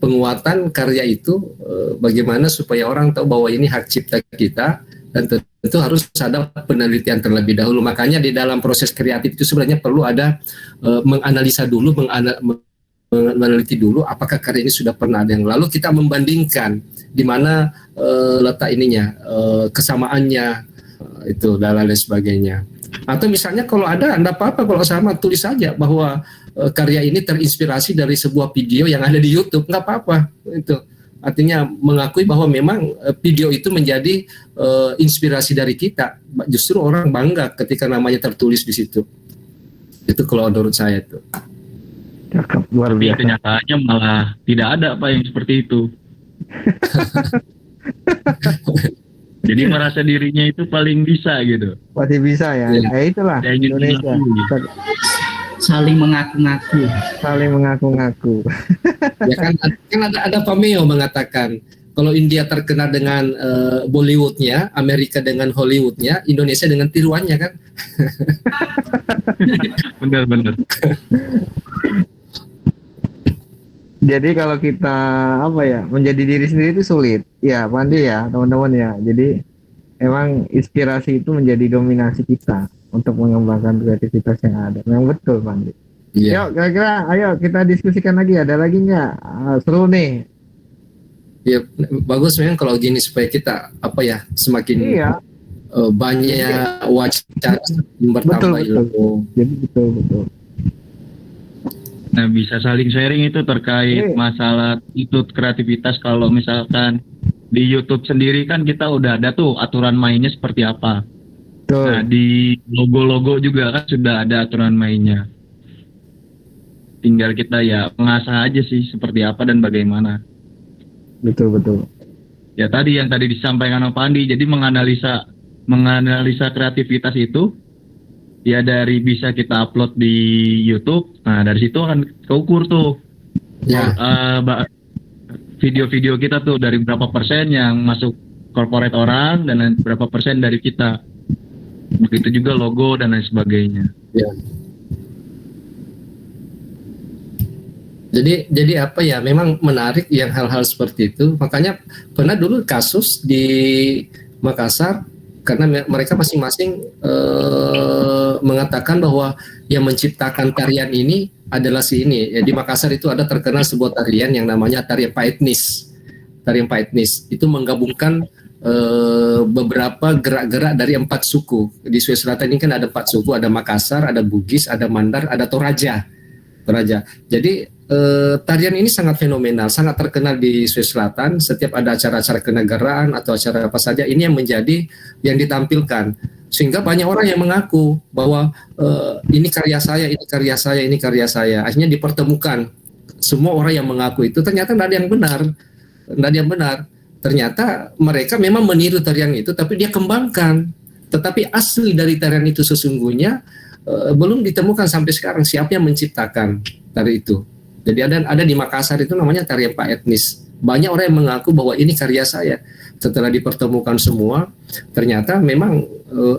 penguatan karya itu, bagaimana supaya orang tahu bahwa ini hak cipta kita, dan tentu harus ada penelitian terlebih dahulu. Makanya di dalam proses kreatif itu sebenarnya perlu ada menganalisa dulu, meneliti dulu apakah karya ini sudah pernah ada yang lalu, kita membandingkan di mana letak ininya, kesamaannya, itu dan lain sebagainya. Atau misalnya kalau ada, enggak apa-apa kalau sama, tulis saja bahwa karya ini terinspirasi dari sebuah video yang ada di YouTube, nggak apa-apa itu. Artinya mengakui bahwa memang video itu menjadi inspirasi dari kita. Justru orang bangga ketika namanya tertulis di situ. Itu kalau menurut saya itu. Cakep, luar Tapi biasa. kenyataannya malah tidak ada Pak yang seperti itu. Jadi merasa dirinya itu paling bisa gitu. Masih bisa ya. Iya. Itulah Saya ingin Indonesia. mengakui. Saling mengaku-ngaku. Saling mengaku-ngaku. Ya kan ada Pameo mengatakan kalau India terkenal dengan Bollywoodnya, Amerika dengan Hollywoodnya, Indonesia dengan tiruannya kan. Benar-benar. Jadi kalau kita menjadi diri sendiri itu sulit. Ya, Pandi ya, teman-teman ya. Jadi emang inspirasi itu menjadi dominasi kita untuk mengembangkan kreativitas yang ada. Memang betul, Pandi. Iya. Yuk, kira-kira ayo kita diskusikan lagi. Ada lagi nggak? Seru nih. Ya, bagus memang kalau gini supaya kita semakin Iya, banyak wacana bertambah betul. ilmu. Jadi betul. Nah, bisa saling sharing itu terkait Oke. masalah itu kreativitas. Kalau misalkan di YouTube sendiri kan kita udah ada tuh aturan mainnya seperti apa. Nah, Betul. di logo-logo juga kan sudah ada aturan mainnya. Tinggal kita ya mengasah aja sih seperti apa dan bagaimana. Betul. Ya tadi yang tadi disampaikan Om Pandi, jadi menganalisa kreativitas itu ya dari bisa kita upload di YouTube. Nah, dari situ akan keukur tuh Ya, video-video kita tuh dari berapa persen yang masuk corporate orang dan berapa persen dari kita. Begitu juga logo dan lain sebagainya. ya. Jadi apa ya? Memang menarik yang hal-hal seperti itu. Makanya pernah dulu kasus di Makassar karena mereka masing-masing mengatakan bahwa yang menciptakan tarian ini adalah si ini. Ya, di Makassar itu ada terkenal sebuah tarian yang namanya tarian Paetnis. Tarian Paetnis itu menggabungkan beberapa gerak-gerak dari 4 suku. Di Sulawesi Selatan ini kan ada 4 suku, ada Makassar, ada Bugis, ada Mandar, ada Toraja. Jadi tarian ini sangat fenomenal, sangat terkenal di Sulawesi Selatan. Setiap ada acara-acara kenegaraan atau acara apa saja, ini yang menjadi yang ditampilkan. Sehingga banyak orang yang mengaku bahwa ini karya saya, ini karya saya, ini karya saya. Akhirnya dipertemukan semua orang yang mengaku itu ternyata tidak ada yang benar, tidak ada yang benar. Ternyata mereka memang meniru tarian itu, tapi dia kembangkan. Tetapi asli dari tarian itu sesungguhnya belum ditemukan sampai sekarang siapa yang menciptakan tari itu. Jadi ada di Makassar itu namanya tarian Paetnis. Banyak orang yang mengaku bahwa ini karya saya. Setelah dipertemukan semua, ternyata memang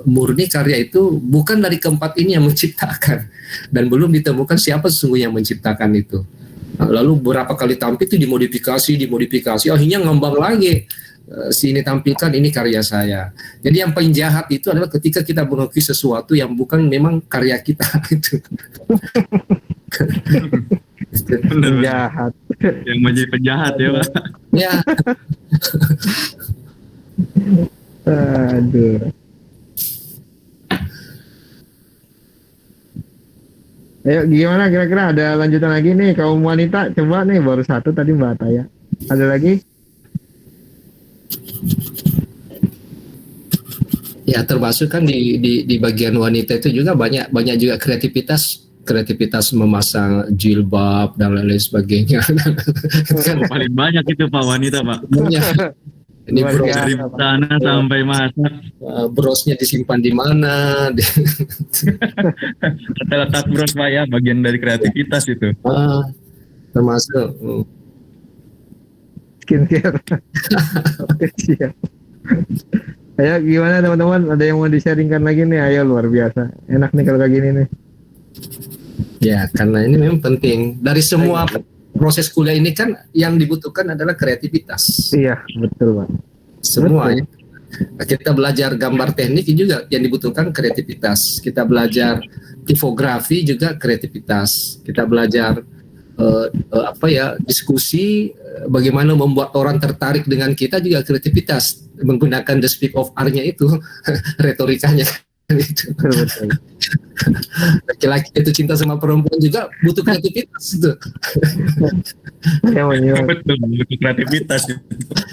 murni karya itu bukan dari keempat ini yang menciptakan dan belum ditemukan siapa sesungguhnya yang menciptakan itu. Lalu berapa kali tampil itu dimodifikasi, akhirnya ngembang lagi. Sini tampilkan ini karya saya. Jadi yang paling jahat itu adalah ketika kita mengakui sesuatu yang bukan memang karya kita itu. Jahat. Yang menjadi penjahat ya Pak. Ya, Aduh. Ayo gimana kira-kira ada lanjutan lagi nih kaum wanita, coba nih baru satu tadi Mbak Taya. Ada lagi? ya termasuk kan di bagian wanita itu juga banyak juga kreativitas memasang jilbab dan lain-lain sebagainya. Kan Paling banyak itu Pak wanita Pak. banyak. Ini Luar bros, biasa, Dari Pak. sana sampai masak. brosnya disimpan di mana? Letak bros Pak ya, bagian dari kreativitas itu. Termasuk Skincare. Siap. Ayo gimana teman-teman? Ada yang mau di-sharingkan lagi nih? Ayo luar biasa. Enak nih kalau kayak gini nih. ya karena ini memang penting dari semua proses kuliah ini kan yang dibutuhkan adalah kreativitas. Iya, betul Pak. Semua Betul. ya. Kita belajar gambar teknik juga yang dibutuhkan kreativitas. Kita belajar tipografi juga kreativitas. Kita belajar diskusi, bagaimana membuat orang tertarik dengan kita juga kreativitas. Menggunakan the speak of art-nya itu, retorikanya itu. Betul. Laki-laki itu cinta sama perempuan juga butuh kreativitas itu. Saya menyimak. Betul, butuh kreativitas.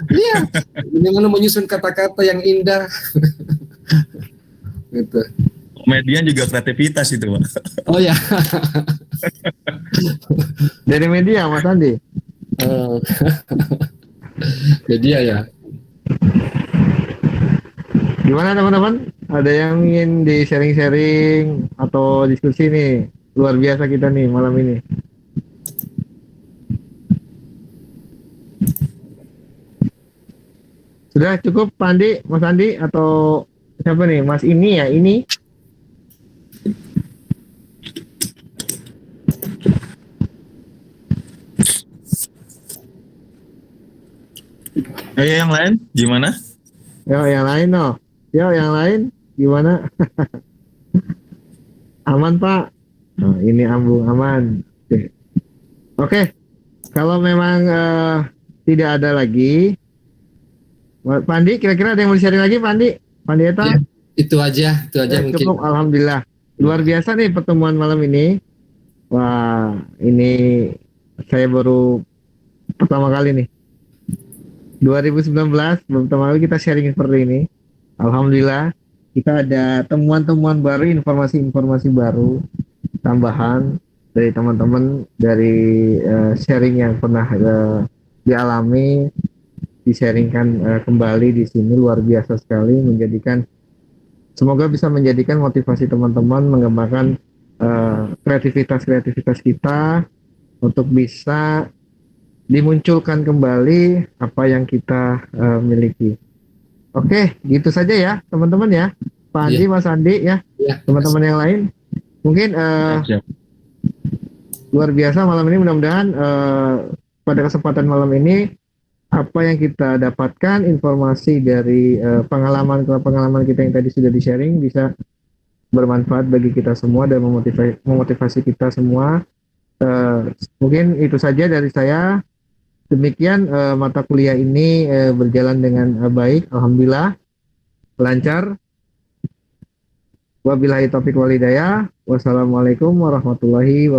Iya, bagaimana menyusun kata-kata yang indah. Gitu. Komedian juga kreativitas itu Pak. Oh ya. Dari media Mas Andi. Jadi ya. Gimana teman-teman? Ada yang ingin di sharing-sharing atau diskusi nih? Luar biasa kita nih malam ini. Sudah cukup Pak Andi, Mas Andi atau siapa nih? Mas ini ya, ini. Yang lain gimana? Yo, yang lain no. Yo, yang lain gimana? Aman Pak. Nah, ini ambung aman. Oke. Kalau memang tidak ada lagi, Pak Andi, kira-kira ada yang mau di-sharing lagi, Pak Andi? Pak Andi Eta? Ya, itu aja Ya, mungkin. cukup, alhamdulillah. Luar biasa nih pertemuan malam ini. Wah, ini saya baru pertama kali nih. 2019 baru pertama kali kita sharing seperti ini. Alhamdulillah kita ada temuan-temuan baru, informasi-informasi baru, tambahan dari teman-teman dari sharing yang pernah dialami, di-sharingkan kembali di sini, luar biasa sekali, semoga bisa menjadikan motivasi teman-teman mengembangkan kreativitas kita untuk bisa dimunculkan kembali apa yang kita miliki. Oke, gitu saja ya teman-teman ya, Pak Andi, Mas Andi ya, teman-teman yang lain. Mungkin Siap. luar biasa malam ini, mudah-mudahan pada kesempatan malam ini apa yang kita dapatkan, informasi dari pengalaman kita yang tadi sudah di-sharing bisa bermanfaat bagi kita semua dan memotivasi kita semua. Mungkin itu saja dari saya. Demikian mata kuliah ini berjalan dengan baik, alhamdulillah, lancar. Wabillahi taufiq wal hidayah. Wassalamualaikum warahmatullahi wabarakatuh.